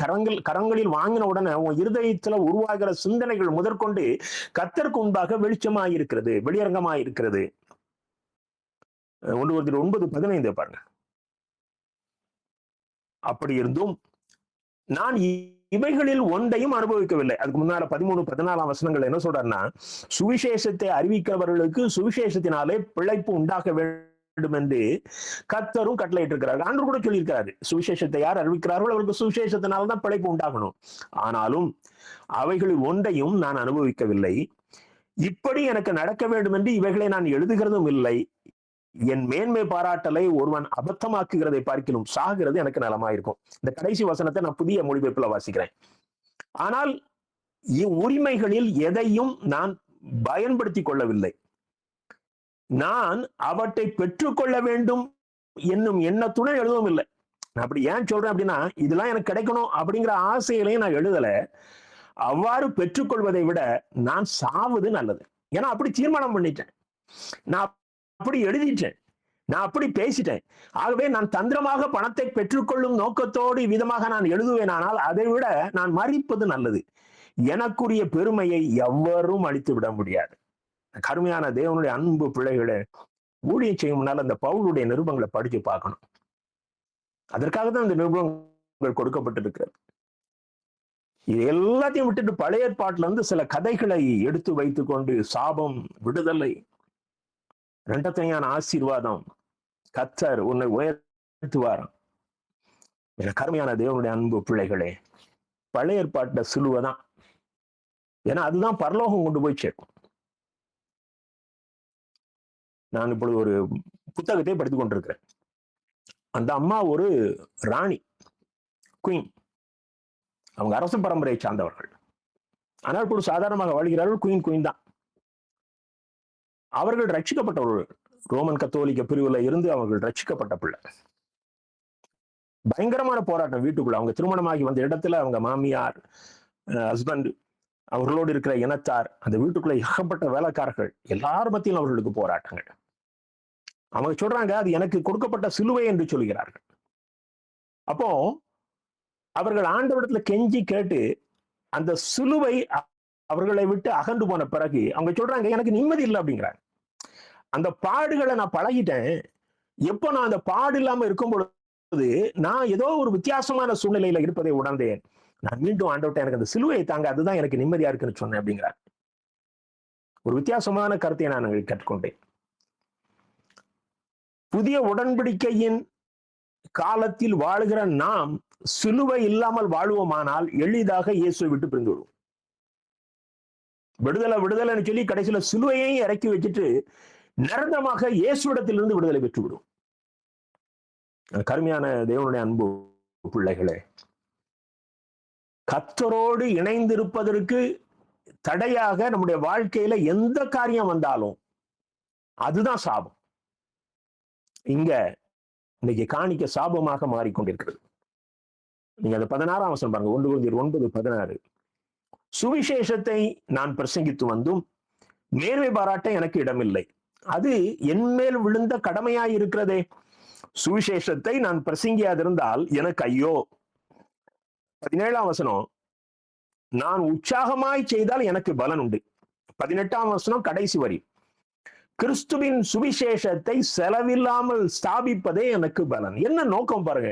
கரங்களில் வாங்கின உடனே உன் இருதயத்துல உருவாகிற சிந்தனைகள் முதற்கொண்டு கர்த்தருக்கு முன்பாக வெளிச்சமாயிருக்கிறது, வெளியரங்கமாயிருக்கிறது. 1 கொரிந்தியர் 9:15 பாருங்க. அப்படி இருந்தும் நான் இவைகளில் ஒன்றையும் அனுபவிக்கவில்லை. அதுக்கு முன்னால 13-14 வசனங்கள் என்ன சொல்றாருன்னா, சுவிசேஷத்தை அறிவிக்கிறவர்களுக்கு சுவிசேஷத்தினாலே பிழைப்பு உண்டாக வேண்டும் என்று கர்த்தரும் கட்டளையிட்டு இருக்கிறார்கள். ஆண்டவர் கூட சொல்லியிருக்கிறாரு, சுவிசேஷத்தை யார் அறிவிக்கிறார்கள் அவர்களுக்கு சுவிசேஷத்தினால்தான் பிழைப்பு உண்டாகணும். ஆனாலும் அவைகளில் ஒன்றையும் நான் அனுபவிக்கவில்லை. இப்படி எனக்கு நடக்க வேண்டும் என்று இவைகளை நான் எழுதுகிறதும் இல்லை. என் மேன்மை பாராட்டலை ஒருவன் அபத்தமாக்குகிறதை பார்க்கிலும் சாகிறது எனக்கு நலமாயிருக்கும். இந்த கடைசி வசனத்தை நான் புதிய மொழிபெயர்ப்புல வாசிக்கிறேன். ஆனால் உரிமைகளில் எதையும் நான் பயன்படுத்திக் கொள்ளவில்லை. நான் அவற்றை பெற்றுக்கொள்ள வேண்டும் என்னும் எண்ணத்துடன் எழுதவும் இல்லை. நான் அப்படி ஏன் சொல்றேன் அப்படின்னா, இதெல்லாம் எனக்கு கிடைக்கணும் அப்படிங்கிற ஆசையிலையும் நான் எழுதல. அவ்வாறு பெற்றுக்கொள்வதை விட நான் சாவது நல்லது. ஏன்னா அப்படி தீர்மானம் பண்ணிட்டேன், நான் அப்படி எழுதிட்டேன், நான் அப்படி பேசிட்டேன். ஆகவே நான் தந்திரமாக பணத்தை பெற்றுக்கொள்ளும் நோக்கத்தோடு விதமாக நான் எழுதுவேன். ஆனால் அதை விட நான் மறிப்பது நல்லது. எனக்குரிய பெருமையை எவரும் அழித்து விட முடியாது. கருமையான தேவனுடைய அன்பு பிள்ளைகளை, ஊழியம் செய்யும் முன்னால் அந்த பவுலுடைய நிருபங்களை படிச்சு பார்க்கணும். அதற்காக தான் இந்த நிருபங்கள் கொடுக்கப்பட்டிருக்கிறது. இது எல்லாத்தையும் விட்டுட்டு பழைய ஏற்பாட்டுல இருந்து சில கதைகளை எடுத்து வைத்துக் கொண்டு சாபம், விடுதலை, இரண்டத்தையான ஆசீர்வாதம், கர்த்தர் உன்னை உயர்த்துவார். எனக்கு அருமையான தேவனுடைய அன்பு பிள்ளைகளே, பழைய ஏற்பாட்டுல சிலுவைதான். ஏன்னா அதுதான் பரலோகம் கொண்டு போய் சேர்க்கும். நான் இப்பொழுது ஒரு புத்தகத்தை படித்துக் கொண்டிருக்கிறேன். அந்த அம்மா ஒரு ராணி, குயின். அவங்க அரசு பரம்பரையை சார்ந்தவர்கள். ஆனால் இப்பொழுது சாதாரணமாக வாழ்கிறார்கள். குயின் தான். அவர்கள் ரட்சிக்கப்பட்ட ஒரு ரோமன் கத்தோலிக்க பிரிவுல இருந்து அவர்கள் ரட்சிக்கப்பட்ட பிள்ளை. பயங்கரமான போராட்டம் வீட்டுக்குள்ள. அவங்க திருமணமாகி வந்த இடத்துல அவங்க மாமியார், ஹஸ்பண்ட், அவர்களோடு இருக்கிற இனத்தார், அந்த வீட்டுக்குள்ள ஏகப்பட்ட வேலைக்காரர்கள், எல்லார் மத்தியிலும் அவர்களுக்கு போராட்டங்கள். அவங்க சொல்றாங்க அது எனக்கு கொடுக்கப்பட்ட சிலுவை என்று சொல்கிறார்கள். அப்போ அவர்கள் ஆண்டவரிடத்துல கெஞ்சி கேட்டு அந்த சிலுவை அவர்களை விட்டு அகன்று போன பிறகு அவங்க சொல்றாங்க எனக்கு நிம்மதி இல்லை அப்படிங்கிறாங்க. அந்த பாடுகளை நான் பழகிட்டேன். எப்போ நான் அந்த பாடு இல்லாம இருக்கும் பொழுது நான் ஏதோ ஒரு வித்தியாசமான சூழ்நிலையில இருப்பதை உணர்ந்தேன். நான் மீண்டும் ஆண்டவர்ட்ட எனக்கு அந்த சிலுவையை தாங்க, அதுதான் எனக்கு நிம்மதியா இருக்குன்னு சொன்னேன் அப்படிங்கிறார். ஒரு வித்தியாசமான கருத்தை நான் கற்றுக்கொண்டேன். புதிய உடன்படிக்கையின் காலத்தில் வாழுகிற நாம் சிலுவை இல்லாமல் வாழ்வோமானால் எளிதாக இயேசுவை விட்டு பிரிந்து விடுவோம். விடுதலை விடுதலைன்னு சொல்லி கடைசியில சிலுவையையும் இறக்கி வச்சுட்டு நிரந்தரமாக இயேசுவிடத்திலிருந்து விடுதலை பெற்று விடும். கருமையான தேவனுடைய அன்பு பிள்ளைகளே, கர்த்தரோடு இணைந்திருப்பதற்கு தடையாக நம்முடைய வாழ்க்கையில எந்த காரியம் வந்தாலும் அதுதான் சாபம். இங்க இன்னைக்கு காணிக்க சாபமாக மாறிக்கொண்டிருக்கிறது. நீங்க அந்த 16ஆம் வசனம் பாருங்க, 1 Corinthians 9:16. சுவிசேஷத்தை நான் பிரசங்கித்து வந்தும் நேர்மை பாராட்ட எனக்கு இடமில்லை, அது என்மேல் விழுந்த கடமையாய் இருக்கிறதே. சுவிசேஷத்தை நான் பிரசங்கியாதிருந்தால் எனக்கு ஐயோ. 17ஆம் வசனம், நான் உற்சாகமாய் செய்தால் எனக்கு பலன் உண்டு. 18ஆம் வசனம் கடைசி வரி, கிறிஸ்துவின் சுவிசேஷத்தை செலவில்லாமல் ஸ்தாபிப்பதே எனக்கு பலன். என்ன நோக்கம் பாருங்க,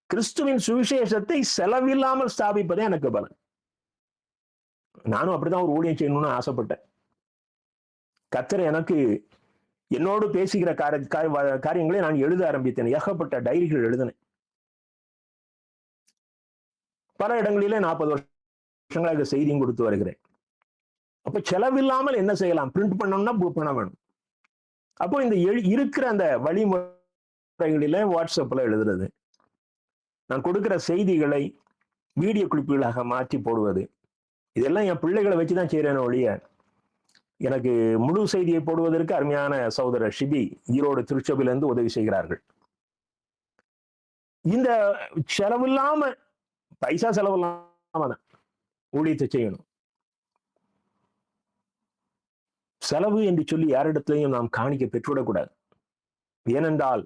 கிறிஸ்துவின் சுவிசேஷத்தை செலவில்லாமல் ஸ்தாபிப்பதே எனக்கு பலன். நானும் அப்படிதான் ஒரு ஊழியம் செய்யணும்னு ஆசைப்பட்டேன். கர்த்தர் எனக்கு என்னோடு பேசுகிற காரியங்களை நான் எழுத ஆரம்பித்தேன். ஏகப்பட்ட டைரிகள் எழுதினேன். பல இடங்களிலே 40 வருஷங்களாக செய்தியும் கொடுத்து வருகிறேன். அப்ப செலவில்லாமல் என்ன செய்யலாம்? பிரிண்ட் பண்ணணும்னா பணம் வேணும். அப்போ இந்த இருக்கிற அந்த வழிமுறைகளில வாட்ஸ்அப்ல எழுதுறது, நான் கொடுக்கிற செய்திகளை வீடியோ கிளிப்புகளாக மாற்றி போடுவது, இதெல்லாம் என் பிள்ளைகளை வச்சுதான் செய்யறேன் ஒழிய எனக்கு முழு செய்தியை போடுவதற்கு அருமையான சகோதரர் ஷிபி ஈரோடு திருச்சபையிலிருந்து உதவி செய்கிறார்கள். இந்த செலவில்லாம, பைசா செலவில்லாம ஊழியத்தை செய்யணும். செலவு என்று சொல்லி யாரிடத்திலையும் நாம் காணிக்க பெற்றுவிடக்கூடாது. ஏனென்றால்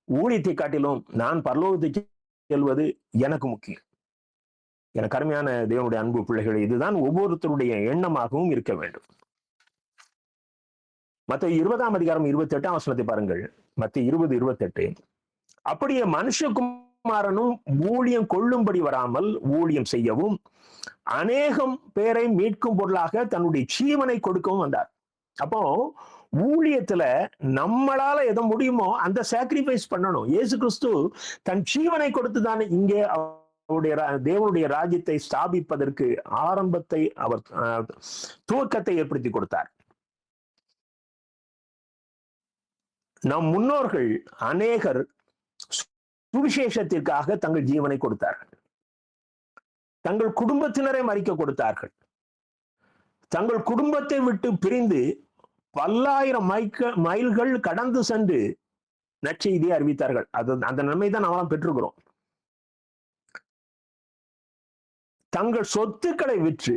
ஊழியத்தை காட்டிலும் நான் பரலோகத்தை செல்வது எனக்கு முக்கியம். எனக்கு அருமையான தேவனுடைய அன்பு பிள்ளைகள், இதுதான் ஒவ்வொருத்தருடைய எண்ணமாகவும் இருக்க வேண்டும். மத்தேயு 20ஆம் அதிகாரம் 28ஆம் வசனத்தை பாருங்கள். மத்தேயு 20:28, அப்படியே மனுஷகுமாரனும் ஊழியம் கொள்ளும்படி வராமல் ஊழியம் செய்யவும் அநேகம் பேரை மீட்கும் பொருளாக தன்னுடைய ஜீவனை கொடுக்கவும் வந்தார். அப்போ ஊழியத்துல நம்மளால எதை முடியுமோ அந்த சாக்ரிஃபைஸ் பண்ணணும். இயேசு கிறிஸ்து தன் ஜீவனை கொடுத்துதான் இங்கே அவருடைய தேவனுடைய ராஜ்யத்தை ஸ்தாபிப்பதற்கு ஆரம்பத்தை, அவர் துவக்கத்தை ஏற்படுத்தி கொடுத்தார். நம் முன்னோர்கள் அநேகர் சுவிசேஷத்திற்காக தங்கள் ஜீவனை கொடுத்தார்கள். தங்கள் குடும்பத்தினரை மறிக்க கொடுத்தார்கள். தங்கள் குடும்பத்தை விட்டு பிரிந்து பல்லாயிரம் மைல்கள் கடந்து சென்று நற்செய்தியை அறிவித்தார்கள். அந்த நன்மை தான் நாம் பெற்றிருக்கிறோம். தங்கள் சொத்துக்களை விற்று,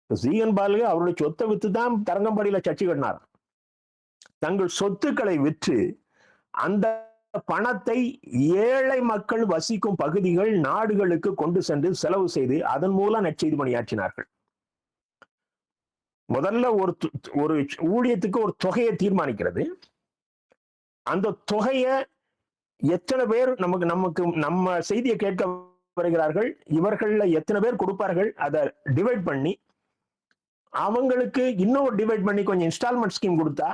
சீகன் பால்க அவருடைய சொத்தை வித்து தான் தரங்கம்பாடியில சர்ச்சை கட்டினார். தங்கள் சொத்துக்களை விற்று அந்த பணத்தை ஏழை மக்கள் வசிக்கும் பகுதிகள், நாடுகளுக்கு கொண்டு சென்று செலவு செய்து அதன் மூலம் நற்செய்தி பணியாற்றினார்கள். முதல்ல ஒரு ஊழியத்துக்கு ஒரு தொகையை தீர்மானிக்கிறது. அந்த தொகையை எத்தனை பேர் நம்ம செய்தியை கேட்க வருகிறார்கள், இவர்கள எத்தனை பேர் கொடுப்பார்கள், அதை டிவைட் பண்ணி அவங்களுக்கு இன்னொரு டிவைட் பண்ணி கொஞ்சம் இன்ஸ்டால்மெண்ட் ஸ்கீம் கொடுத்தா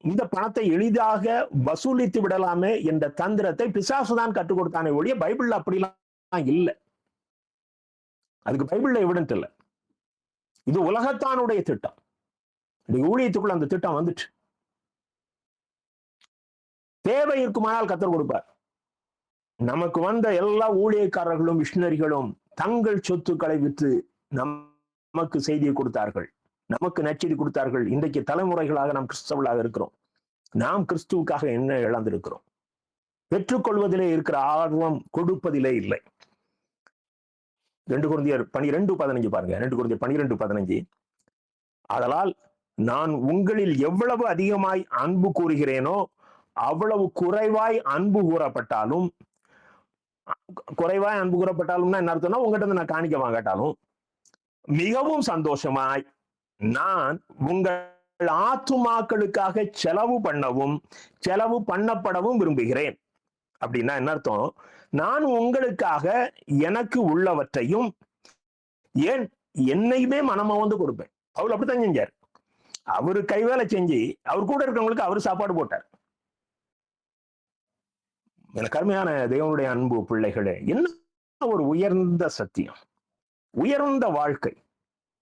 இந்த பணத்தை எளிதாக வசூலித்து விடலாமே என்ற தந்திரத்தை பிசாசுதான் கற்றுக் கொடுத்தானே ஒழிய பைபிள்ல அப்படிலாம் இல்லை. அதுக்கு பைபிள்ல எவிடன்ஸ் இல்லை. இது உலகத்தானுடைய திட்டம். ஊழியத்துக்குள்ள அந்த திட்டம் வந்துட்டு தேவை இருக்குமானால் கர்த்தர் கொடுப்பார். நமக்கு வந்த எல்லா ஊழியக்காரர்களும் மிஷினரிகளும் தங்கள் சொத்துக்களை விற்று நமக்கு செய்தியை கொடுத்தார்கள், நமக்கு நற்செய்தி கொடுத்தார்கள். இன்றைக்கு தலைமுறைகளாக நாம் கிறிஸ்தவர்களாக இருக்கிறோம். நாம் கிறிஸ்துவுக்காக என்ன இழந்திருக்கிறோம்? பெற்றுக்கொள்வதிலே இருக்கிற ஆர்வம் கொடுப்பதிலே இல்லை. 2 கொரிந்தியர் 12:15 பாருங்க. 2 கொரிந்தியர் 12:15. ஆதலால் நான் உங்களில் எவ்வளவு அதிகமாய் அன்பு கூறுகிறேனோ அவ்வளவு குறைவாய் அன்பு கூறப்பட்டாலும் என்ன அர்த்தம்னா, உங்ககிட்ட நான் காணிக்க வாங்கட்டாலும் மிகவும் சந்தோஷமாய் நான் உங்கள் ஆத்துமாக்களுக்காக செலவு பண்ணப்படவும் விரும்புகிறேன். அப்படின்னா என்ன அர்த்தம்? நான் உங்களுக்காக எனக்கு உள்ளவற்றையும் ஏன் என்னையுமே மனமா வந்து கொடுப்பேன். அவர் அப்படித்தான் செஞ்சார். அவரு கைவேலை செஞ்சு அவர் கூட இருக்கிறவங்களுக்கு அவரு சாப்பாடு போட்டார். எனக்கு அருமையான தேவனுடைய அன்பு பிள்ளைகளே, என்ன ஒரு உயர்ந்த சத்தியம், உயர்ந்த வாழ்க்கை.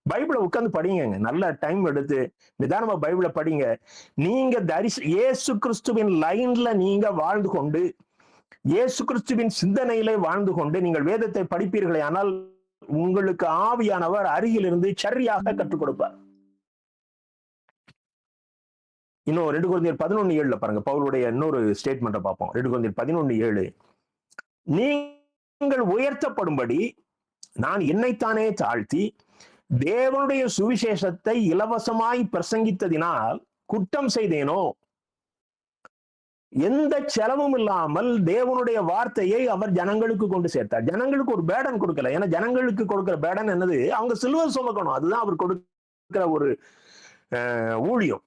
பைபிளை உட்கார்ந்து படிங்க, நல்ல டைம் எடுத்து நிதானமா பைபிளை படிங்க. நீங்க இயேசு கிறிஸ்துவின் லைன்ல நீங்க வாழ்ந்து கொண்டு, இயேசு கிறிஸ்துவின் சிந்தனையிலே வாழ்ந்து கொண்டு நீங்கள் வேதத்தை படிப்பீர்களே ஆனால் உங்களுக்கு ஆவியானவர் அருகில் இருந்து சரியாக கற்றுக் கொடுப்பார். இன்னும் 2 கொரிந்தியர் 11:7 பாருங்க, பவுலுடைய இன்னொரு ஸ்டேட்மெண்ட்டை பார்ப்போம். 2 கொரிந்தியர் 11:7. நீங்கள் உயர்த்தப்படும்படி நான் என்னைத்தானே தாழ்த்தி தேவனுடைய சுவிசேஷத்தை இலவசமாய் பிரசங்கித்ததினால் குற்றம் செய்தேனோ? எந்த செலவும் இல்லாமல் தேவனுடைய வார்த்தையை அவர் ஜனங்களுக்கு கொண்டு சேர்த்தார். ஜனங்களுக்கு ஒரு பேடன் கொடுக்கல. ஏன்னா ஜனங்களுக்கு கொடுக்கிற பேடன் என்னது? அவங்க சிலுவை சுமக்கணும். அதுதான் அவர் கொடுக்கிற ஒரு ஊழியம்.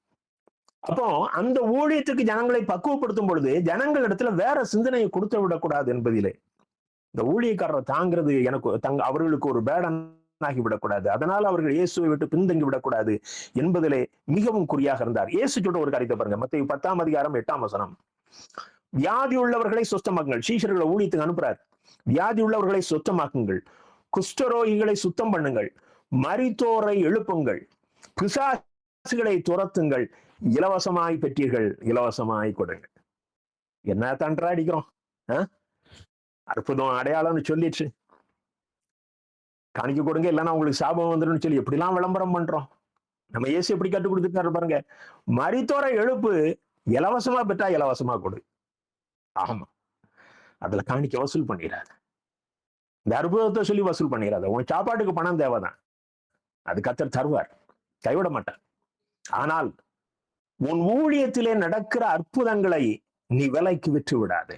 அப்போ அந்த ஊழியத்துக்கு ஜனங்களை பக்குவப்படுத்தும் பொழுது ஜனங்களிடத்துல வேற சிந்தனையை கொடுத்து விடக்கூடாது என்பதிலே இந்த ஊழியக்காரரை தாங்கிறது அவர்களுக்கு ஒரு பேடன் ஆகிவிடக்கூடாது. அதனால் அவர்கள் இயேசுவை விட்டு பின்தங்கி விடக்கூடாது என்பதிலே மிகவும் குறியாக இருந்தார். இயேசு சொல்ற ஒரு காரியத்தை பாருங்க, மத்தேயு 10:8. வியாதி உள்ளவர்களை சுத்தமாக்குங்கள். சீஷர்களை ஊழியத்துக்கு அனுப்புறார். வியாதி உள்ளவர்களை சுத்தமாக்குங்கள், குஷ்டரோகிகளை சுத்தம் பண்ணுங்கள், மரித்தோரை எழுப்புங்கள், பிசாசுகளை துரத்துங்கள், இலவசமாய் பெற்றீர்கள், இலவசமாய் கொடுங்கள். என்ன தண்டா அடிக்கிறோம்? அற்புதம் அடையாளம்னு சொல்லிடுச்சு, காணிக்க கொடுங்க இல்லைன்னா உங்களுக்கு சாபம் வந்துடும் சொல்லி எப்படிலாம் விளம்பரம் பண்றோம். நம்ம இயேசு எப்படி கற்றுக் கொடுத்துருக்காரு பாருங்க. மரித்தோரை எழுப்பு, இலவசமா பெற்றா இலவசமா கொடு. ஆமா, அதுல காணிக்க வசூல் பண்ணிடாது. இந்த அற்புதத்தை சொல்லி வசூல் பண்ணிடாத. உன் சாப்பாட்டுக்கு பணம் தேவைதான், அது கர்த்தர் தருவார், கைவிட மாட்டார். ஆனால் உன் ஊழியத்திலே நடக்கிற அற்புதங்களை நீ விலைக்கு விற்று விடாது.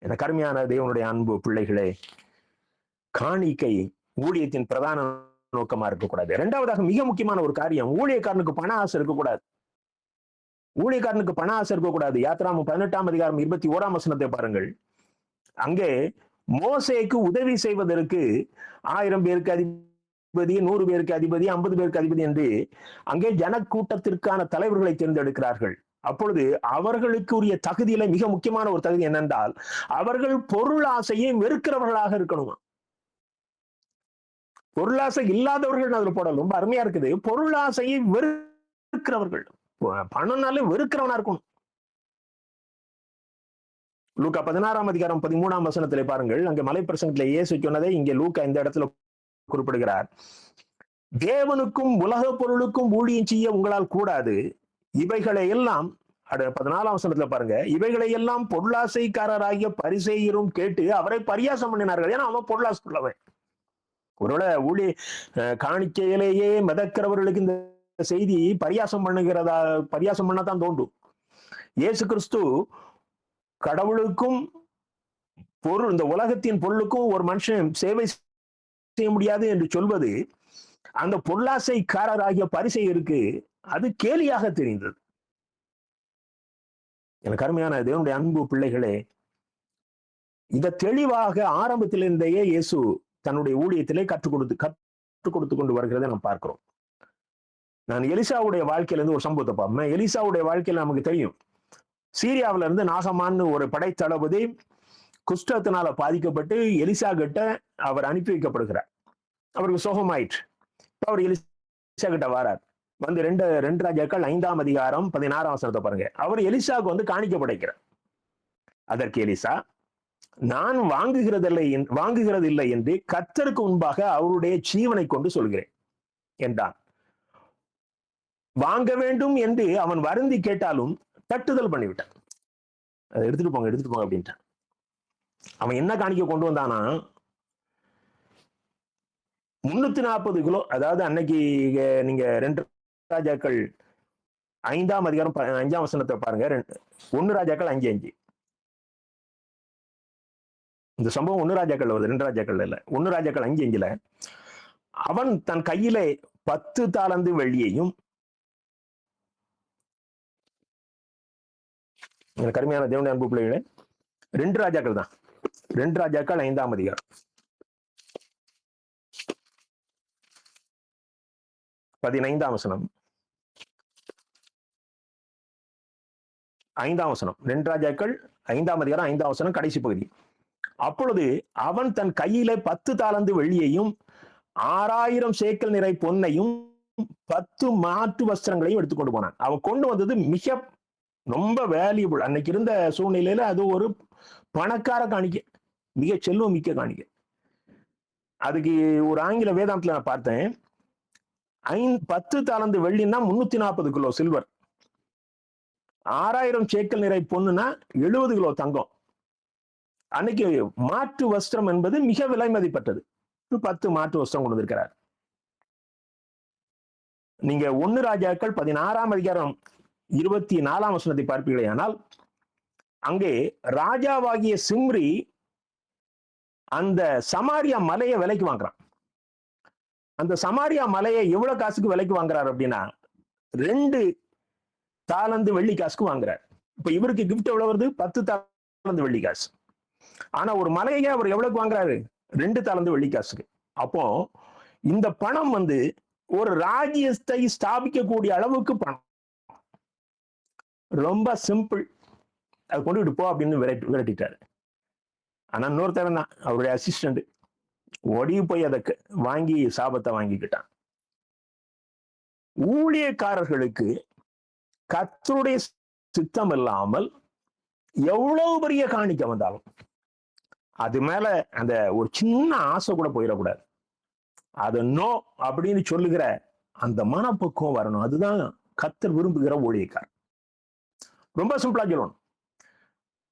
என கருமையான தேவனுடைய அன்பு பிள்ளைகளே, காணிக்கை ஊழியத்தின் பிரதான நோக்கமா இருக்கக்கூடாது. இரண்டாவதாக மிக முக்கியமான ஒரு காரியம், ஊழியக்காரனுக்கு பண ஆசை இருக்கக்கூடாது. ஊழியக்காரனுக்கு பண ஆசை இருக்கக்கூடாது. யாத்திராமம் 18:21 பாருங்கள். அங்கே மோசேக்கு உதவி செய்வதற்கு 1000 பேருக்கு அதிபதி, 100 பேருக்கு அதிபதி, 50 பேருக்கு அதிபதி என்று அங்கே ஜனக்கூட்டத்திற்கான தலைவர்களை தேர்ந்தெடுக்கிறார்கள். அப்பொழுது அவர்களுக்கு உரிய தகுதியில மிக முக்கியமான ஒரு தகுதி என்னென்றால், அவர்கள் பொருள் ஆசையை வெறுக்கிறவர்களாக இருக்கணுமா. பொருளாசை இல்லாதவர்கள் அதுல போடல, ரொம்ப அருமையா இருக்குது. பொருளாசையை வெறுக்கிறவர்கள், பணம்னாலே வெறுக்கிறவனா இருக்கணும். லூக்கா 16:13 பாருங்கள். அங்க மலை பிரசங்கத்துல இயேசு சொன்னதை இங்கே லூக்கா இந்த இடத்துல குறிப்பிடுகிறார். தேவனுக்கும் உலக பொருளுக்கும் ஊழியம் செய்ய உங்களால் கூடாது. இவைகளை எல்லாம் 14 பாருங்க. இவைகளை எல்லாம் பொருளாசைக்காரராகிய பரிசேயரும் கேட்டு அவரை பரியாசம் பண்ணினார்கள். ஏன்னா அவன் பொருளாசை உள்ளவன். ஒருவேளை காணிக்கையிலேயே மிதக்கிறவர்களுக்கு இந்த செய்தி பரியாசம் பண்ணதான் தோன்றும். இயேசு கிறிஸ்து கடவுளுக்கும் இந்த உலகத்தின் பொருளுக்கும் ஒரு மனுஷன் சேவை செய்ய முடியாது என்று சொல்வது அந்த பொருளாசைக்காரராகிய பரிசேயருக்கு அது கேலியாக தெரிந்தது. எனக்கு அருமையான தேவனுடைய அன்பு பிள்ளைகளே, இதை தெளிவாக ஆரம்பத்திலிருந்தே இயேசு தன்னுடைய ஊழியத்திலே கற்றுக் கொடுத்து கொண்டு வருகிறதை நாம் பார்க்கிறோம். நான் எலிசாவுடைய வாழ்க்கையில இருந்து ஒரு சம்பவத்தை பார்ப்பேன். எலிசாவுடைய வாழ்க்கையில நமக்கு தெரியும், சீரியாவில இருந்து நாகமான்னு ஒரு படைத்தளபதி குஷ்டத்தினால பாதிக்கப்பட்டு எலிசா கிட்ட அவர் அனுப்பி வைக்கப்படுகிறார். அவருக்கு சோகமாயிற்று. அவர் எலிசா கிட்ட வரார். வந்து 2 ராஜாக்கள் 5:16 பாருங்க. அவர் எலிசாவுக்கு வந்து காணிக்க படைக்கிறார். அதற்கு எலிசா, நான் வாங்குகிறது இல்லை என்று கர்த்தருக்கு முன்பாக அவருடைய ஜீவனை கொண்டு சொல்கிறேன் என்றான். வாங்க வேண்டும் என்று அவன் வருந்தி கேட்டாலும் தட்டுதல் பண்ணிவிட்டான். அதை எடுத்துட்டு போங்க அப்படின்ட்டான். அவன் என்ன காணிக்க கொண்டு வந்தானா, 340 கிலோ. அதாவது அன்னைக்கு நீங்க 2 ராஜாக்கள் 5ஆம் அதிகாரம் 5ஆம் வசனத்தை பாருங்க. 1 ராஜாக்கள் 5:5. இந்த சம்பவம் 1 ராஜாக்கள் வருது, 2 ராஜாக்கள் இல்ல. 1 ராஜாக்கள் 5:5. அவன் தன் கையிலே 10 தாலந்து வெள்ளியையும், கருமையான தேவனுடைய அன்பு பிள்ளைகளே, 2 ராஜாக்கள் தான். 2 ராஜாக்கள் 5ஆம் அதிகாரம் 15ஆம் வசனம். 5ஆம் வசனம். 2 ராஜாக்கள் 5ஆம் அதிகாரம் 5ஆம் வசனம் கடைசி பகுதி. அப்பொழுது அவன் தன் கையில 10 தாலந்து வெள்ளியையும் 6000 சேக்கல் நிறை பொன்னையும் 10 மாற்று வஸ்திரங்களையும் எடுத்துக்கொண்டு போனான். அவன் கொண்டு வந்தது மிக ரொம்ப வேல்யூபிள். அன்னைக்கு இருந்த சூழ்நிலையில அது ஒரு பணக்கார காணிக்கை, மிக செல்வம் மிக்க காணிக்கை. அதுக்கு ஒரு ஆங்கில வேதாந்தத்துல நான் பார்த்தேன். 10 தாலந்து வெள்ளின்னா 340 கிலோ சில்வர், 6000 சேக்கல் நிறை பொண்ணுன்னா 70 கிலோ தங்கம். அன்னைக்கு மாற்று வஸ்திரம் என்பது மிக விலை மதிப்பட்டது. 10 மாற்று வஸ்திரம் கொண்டு வந்திருக்கிறார். நீங்க 1 ராஜாக்கள் 16ஆம் அதிகாரம் 24ஆம் வசனத்தை பார்ப்பீர்களே, ஆனால் அங்கே ராஜாவாகிய சிம்ரி அந்த சமாரியா மலையை விலைக்கு வாங்குறான். அந்த சமாரியா மலையை எவ்வளவு காசுக்கு விலைக்கு வாங்குறாரு அப்படின்னா 2 தாலந்து வெள்ளி காசுக்கு வாங்குறார். இப்ப இவருக்கு கிஃப்ட் எவ்வளவு வருது? 10 தாலந்து வெள்ளி காசு. ஆனா ஒரு மலையை அவர் எவ்வளவுக்கு வாங்குறாரு? 2 தாலந்து வெள்ளி காசுக்கு. அப்போ இந்த பணம் ஒரு ராஜ்யத்தை ஸ்தாபிக்கக்கூடிய அளவுக்கு பணம். ரொம்ப சிம்பிள். அதை கொண்டு போ அப்படின்னு விரட்டிட்டாரு. ஆனா இன்னொருத்தர் தான், அவருடைய அசிஸ்டன்ட், ஓடி போய் அதை வாங்கி சாபத்தை வாங்கிக்கிட்டான். ஊழியக்காரர்களுக்கு கர்த்தருடைய சித்தம் இல்லாமல் எவ்வளவு பெரிய காணிக்க வந்தாலும் அது மேல அந்த ஒரு சின்ன ஆசை கூட போயிடக்கூடாது. அது நோ அப்படின்னு சொல்லுகிற அந்த மனப்பக்குவம் வரணும். அதுதான் கர்த்தர் விரும்புகிற ஊழியக்காரர். ரொம்ப சிம்பிளா சொல்லணும்.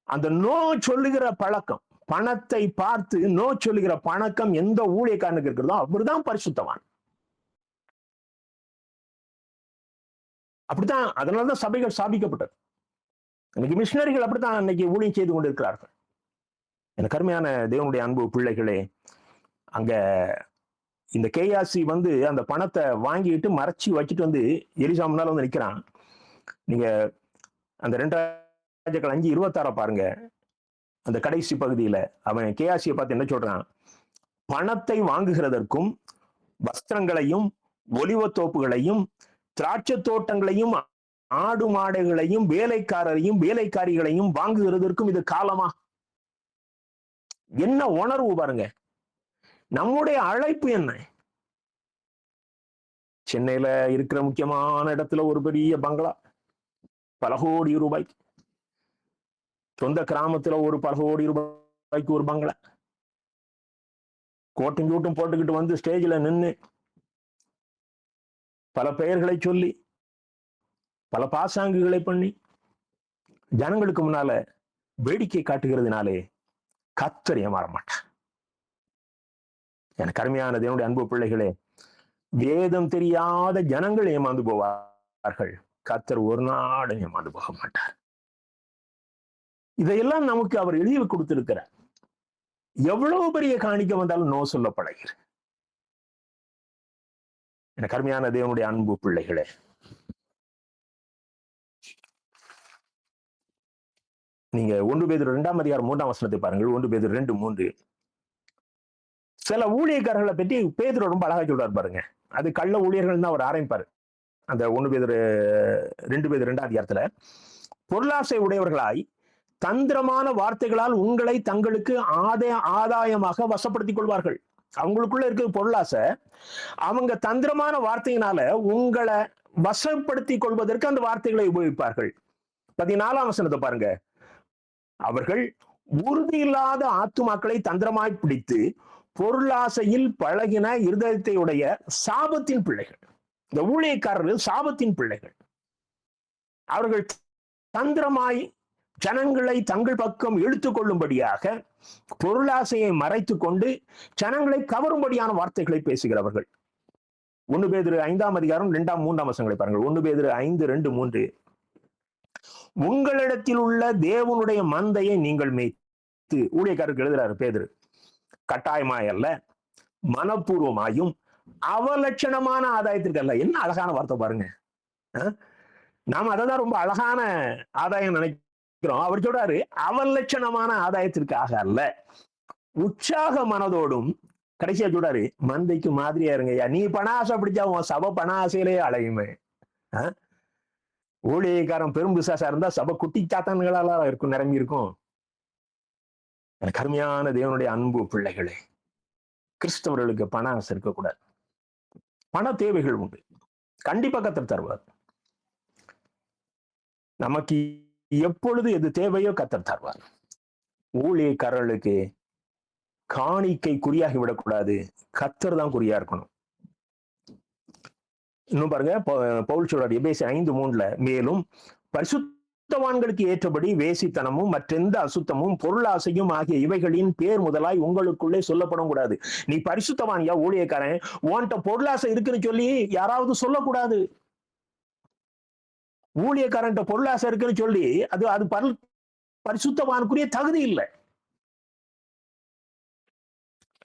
அந்த நோ சொல்லுகிற பழக்கம், பணத்தை பார்த்து நோ சொல்லுகிற பழக்கம் எந்த ஊழியக்காரனுக்கு இருக்கிறதோ அவர்தான் பரிசுத்தவான். அப்படித்தான். அதனாலதான் சபைகள் ஸ்தாபிக்கப்பட்டது. இன்னைக்கு மிஷினரிகள் அப்படித்தான் இன்னைக்கு ஊழியம் செய்து கொண்டிருக்கிறார்கள். எனக்கு அருமையான தேவனுடைய அன்பு பிள்ளைகளே, அங்க இந்த கேயாசி அந்த பணத்தை வாங்கிட்டு மறைச்சி வச்சுட்டு எலிசா முன்னால நிற்கிறான். நீங்க அந்த 2 ராஜாக்கள் 5:26 பாருங்க. அந்த கடைசி பகுதியில அவன் கேயாசியை பார்த்து என்ன சொல்றான்? பணத்தை வாங்குகிறதற்கும் வஸ்திரங்களையும் ஒலிவத்தோப்புகளையும் திராட்சை தோட்டங்களையும் ஆடு மாடுகளையும் வேலைக்காரரையும் வேலைக்காரிகளையும் வாங்குகிறதற்கும் இது காலமா? என்ன உணர்வு பாருங்க. நம்முடைய அழைப்பு என்ன? சென்னையில இருக்கிற முக்கியமான இடத்துல ஒரு பெரிய பங்களா, பல கோடி ரூபாய்க்கு. சொந்த கிராமத்துல ஒரு பல கோடி ரூபாய்க்கு ஒரு பங்களா. கோட்டும் கூட்டும் போட்டுக்கிட்டு ஸ்டேஜ்ல நின்று பல பெயர்களை சொல்லி பல பாசாங்குகளை பண்ணி ஜனங்களுக்கு முன்னால வேடிக்கை காட்டுகிறதுனாலே கர்த்தர் ஏமாற மாட்டார். எனக்கு அருமையான தேவனுடைய அன்பு பிள்ளைகளே, வேதம் தெரியாத ஜனங்கள் ஏமாந்து போவார்கள், கர்த்தர் ஒரு நாளும் ஏமாந்து போக மாட்டார். இதையெல்லாம் நமக்கு அவர் எழுதி கொடுத்திருக்கிறார். எவ்வளவு பெரிய காணிக்க வந்தாலும் நோ சொல்ல பழகிறார். எனக்கு அருமையான தேவனுடைய அன்பு பிள்ளைகளே, நீங்க 1 பேதுரு 2ஆம் அதிகாரம் 3ஆம் வசனத்தை பாருங்கள். 1 பேதுரு 2:3. சில ஊழியக்காரர்களை பற்றி பேதுரு ரொம்ப அழகா சொல்றாரு பாருங்க. அது கள்ள ஊழியர்கள் தான் அவர் ஆரம்பிப்பாரு. அந்த 2 பேதுரு 2ஆம் அதிகாரத்துல, பொருளாசை உடையவர்களாய் தந்திரமான வார்த்தைகளால் உங்களை தங்களுக்கு ஆதாயமாக வசப்படுத்திக் கொள்வார்கள். அவங்களுக்குள்ள இருக்கிற பொருளாசை, அவங்க தந்திரமான வார்த்தையினால உங்களை வசப்படுத்திக் கொள்வதற்கு அந்த வார்த்தைகளை உபயோகிப்பார்கள். 14ஆம் வசனத்தை பாருங்க. அவர்கள் உறுதியில்லாத ஆத்துமாக்களை தந்திரமாய் பிடித்து பொருளாசையில் பழகின இருதயத்தை உடைய சாபத்தின் பிள்ளைகள். இந்த ஊழியக்காரர்கள் சாபத்தின் பிள்ளைகள். அவர்கள் தந்திரமாய் ஜனங்களை தங்கள் பக்கம் இழுத்துக் கொள்ளும்படியாக பொருளாசையை மறைத்து கொண்டு ஜனங்களை கவரும்படியான வார்த்தைகளை பேசுகிறவர்கள். 1 பேதுரு 5ஆம் அதிகாரம் 2, 3 வசனங்களை பாருங்கள். 1 பேதுரு 5, 2, 3. உங்களிடத்தில் உள்ள தேவனுடைய மந்தையை நீங்கள் மேய்த்து, ஊழியக்காரருக்கு எழுதுறாரு பேதுரு, கட்டாயமாய் அல்ல, மனப்பூர்வமாயும் அவலட்சணமான ஆதாயத்திற்கு அல்ல. என்ன அழகான வார்த்தை பாருங்க. நாம அதான் ரொம்ப அழகான ஆதாயம் நினைக்கிறோம். அவர் சொல்றாரு அவலட்சணமான ஆதாயத்திற்காக அல்ல, உற்சாக மனதோடும். கடைசியா சொல்றாரு, மந்தைக்கு மாதிரியா இருங்கய்யா. நீ பண ஆசை பிடிச்சா உன் சபை பண ஆசையிலே அலையுமே. ஊழியக்காரன் பெரும் பிசாசா இருந்தா சபை குட்டி சாத்தான்களால இருக்கும், நிரம்பி இருக்கும். எனக்கு அருமையான தேவனுடைய அன்பு பிள்ளைகளே, கிறிஸ்தவர்களுக்கு பண ஆசை இருக்கக்கூடாது. பண தேவைகள் உண்டு, கண்டிப்பா கர்த்தர் தருவார். நமக்கு எப்பொழுது எது தேவையோ கர்த்தர் தருவார். ஊழியக்காரர்களுக்கு காணிக்கை குறியாகி விடக்கூடாது, கர்த்தர் தான் குறியா இருக்கணும். இன்னும் பாருங்க, பவுல் சொல்றார் எபேசியர் 5:3, மேலும் பரிசுத்தவான்களுக்கு ஏற்றபடி வேசித்தனமும் மற்றெந்த அசுத்தமும் பொருளாசையும் ஆகிய இவைகளின் பேர் முதலாய் உங்களுக்குள்ளே சொல்லப்படும் கூடாது. நீ பரிசுத்தவான்யா ஊழியக்காரன், உன்கிட்ட பொருளாசை இருக்குன்னு சொல்லி யாராவது சொல்லக்கூடாது. ஊழியக்காரன்ட்ட பொருளாசை இருக்குன்னு சொல்லி அது பரிசுத்தவானுக்குரிய தகுதி இல்லை.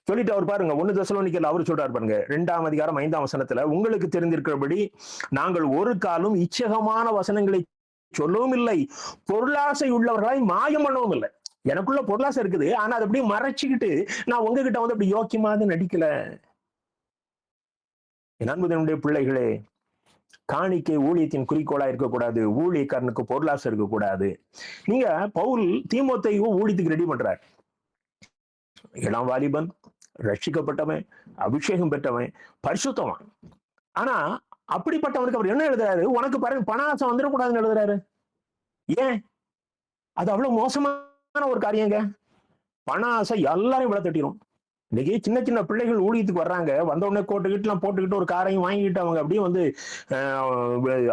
சொல்லிட்டு அவர் பாருங்க, 1 தெசலோனிக்கேயர் அவர் சொல்றாரு பாருங்க, 2ஆம் அதிகாரம் 5ஆம் வசனத்துல, உங்களுக்கு தெரிந்திருக்கிறபடி நாங்கள் ஒரு காலம் இச்சகமான வசனங்களை சொல்லவும் இல்லை, பொருளாசை உள்ளவர்களாய் மாயம் பண்ணவும் இல்லை. எனக்குள்ள பொருளாசை இருக்குது, ஆனா அதை அப்படியே மறைச்சுக்கிட்டு நான் உங்ககிட்ட வந்து அப்படி யோக்கியமாக நடிக்கல. என் அன்புடைய பிள்ளைகளே, காணிக்கை ஊழியத்தின் குறிக்கோளா இருக்கக்கூடாது. ஊழியக்காரனுக்கு பொருளாசை இருக்கக்கூடாது. நீங்க பவுல் தீமோத்தேயுவை ஊழியத்துக்கு ரெடி பண்றார். இளம் வாலிபன், ரட்சிக்கப்பட்டவன், அபிஷேகம் பெற்றவன், பரிசுத்தவன். ஆனா அப்படிப்பட்டவனுக்கு அவர் என்ன எழுதுறாரு, உனக்கு பாருங்க பண ஆசை வந்துடக்கூடாதுன்னு எழுதுறாரு. ஏன்? அது அவ்வளவு மோசமான ஒரு காரியங்க. பண ஆசை எல்லாரையும் விட தட்டிடும். இன்னைக்கு சின்ன சின்ன பிள்ளைகள் ஊழியத்துக்கு வர்றாங்க, வந்த உடனே கோட்டுக்கிட்டுலாம் போட்டுக்கிட்டு ஒரு காரையும் வாங்கிட்டு அவங்க அப்படியே வந்து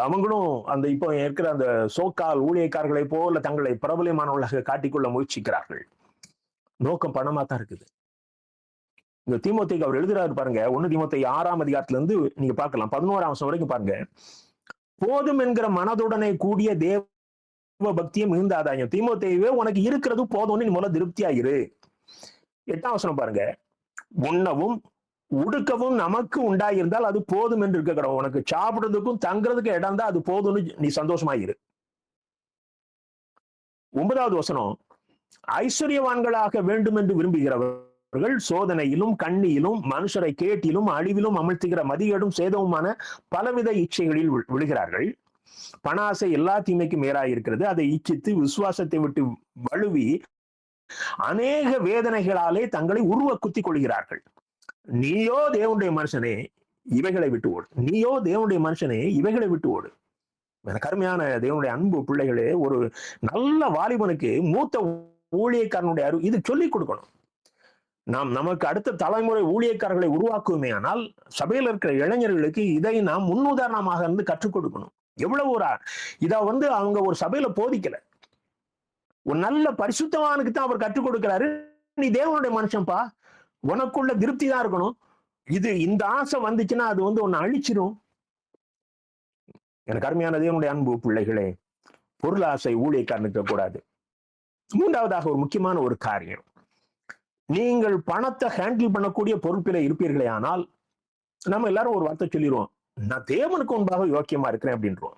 அவங்களும் அந்த இப்போ இருக்கிற அந்த சோக்கால் ஊழியக்காரர்களை போல தங்களை பிரபலமானவர்களாக காட்டிக்கொள்ள முயற்சிக்கிறார்கள். நோக்கம் பணமா தான் இருக்குது. இந்த தீமோத்தேயுக்கு அவர் எழுதுறாரு பாருங்க, 1 தீமோத்தேயு 6ஆம் அதிகாரத்துல இருந்து நீங்க பார்க்கலாம், 11ஆம் வசனம் வரைக்கும் பாருங்க. போதும் என்கிற மனதுடனே கூடிய தேவ பக்தியும் மிகுந்த ஆதாயம். தீமோத்தேயுவே, உனக்கு இருக்கிறது போதும்னு நீ முதல்ல திருப்தியாயிரு. 8ஆம் வசனம் பாருங்க, உண்ணவும் உடுக்கவும் நமக்கு உண்டாயிருந்தால் அது போதும் என்று இருக்க கடவுள். உனக்கு சாப்பிடுறதுக்கும் தங்குறதுக்கும் இடம் தான், அது போதும்னு நீ சந்தோஷமாயிரு. 9வது வசனம், ஐஸ்வர்யவான்களாக வேண்டும் என்று விரும்புகிறவர்கள் சோதனையிலும் கண்ணியிலும் மனுஷரை கேட்டிலும் அழிவிலும் அமிழ்த்துகிற மதியடும் சேதவுமான பலவித இச்சைகளில் விழுகிறார்கள். பணாசை எல்லா தீமைக்கும் மேலாயிருக்கிறது, அதை இச்சித்து விசுவாசத்தை விட்டு வழுவி அநேக வேதனைகளாலே தங்களை உருவ குத்திக் கொள்கிறார்கள். நீயோ தேவனுடைய மனுஷனே இவைகளை விட்டு ஓடு. நீயோ தேவனுடைய மனுஷனே இவைகளை விட்டு ஓடு. கருமையான தேவனுடைய அன்பு பிள்ளைகளே, ஒரு நல்ல வாலிபனுக்கு மூத்த ஊழியக்காரனுடைய இது சொல்லிக் கொடுக்கணும். நாம் நமக்கு அடுத்த தலைமுறை ஊழியக்காரர்களை உருவாக்குவோமே ஆனால் சபையில் இருக்கிற இளைஞர்களுக்கு இதை நாம் முன்னுதாரணமாக இருந்து கற்றுக் கொடுக்கணும். எவ்வளவு இத வந்து அவங்க ஒரு சபையில போதிக்கல, ஒரு நல்ல பரிசுத்தவானுக்கு தான் அவர் கற்றுக் கொடுக்கிறாரு. நீ தேவனுடைய மனுஷன்பா, உனக்குள்ள திருப்தி தான் இருக்கணும். இந்த ஆசை வந்துச்சுன்னா அது வந்து உன்னை அழிச்சிடும். எனக்கு அருமையான தேவனுடைய அன்பு பிள்ளைகளே, பொருளாசை ஊழியக்காரனுக்கு கூடாது. 3வதாக ஒரு முக்கியமான ஒரு காரியம், நீங்கள் பணத்தை ஹேண்டில் பண்ணக்கூடிய பொறுப்பில இருப்பீர்களே ஆனால், நம்ம எல்லாரும் ஒரு வார்த்தை சொல்லிடுவோம், நான் தேவனுக்கு முன்பாக யோக்கியமா இருக்கிறேன் அப்படின்றோம்.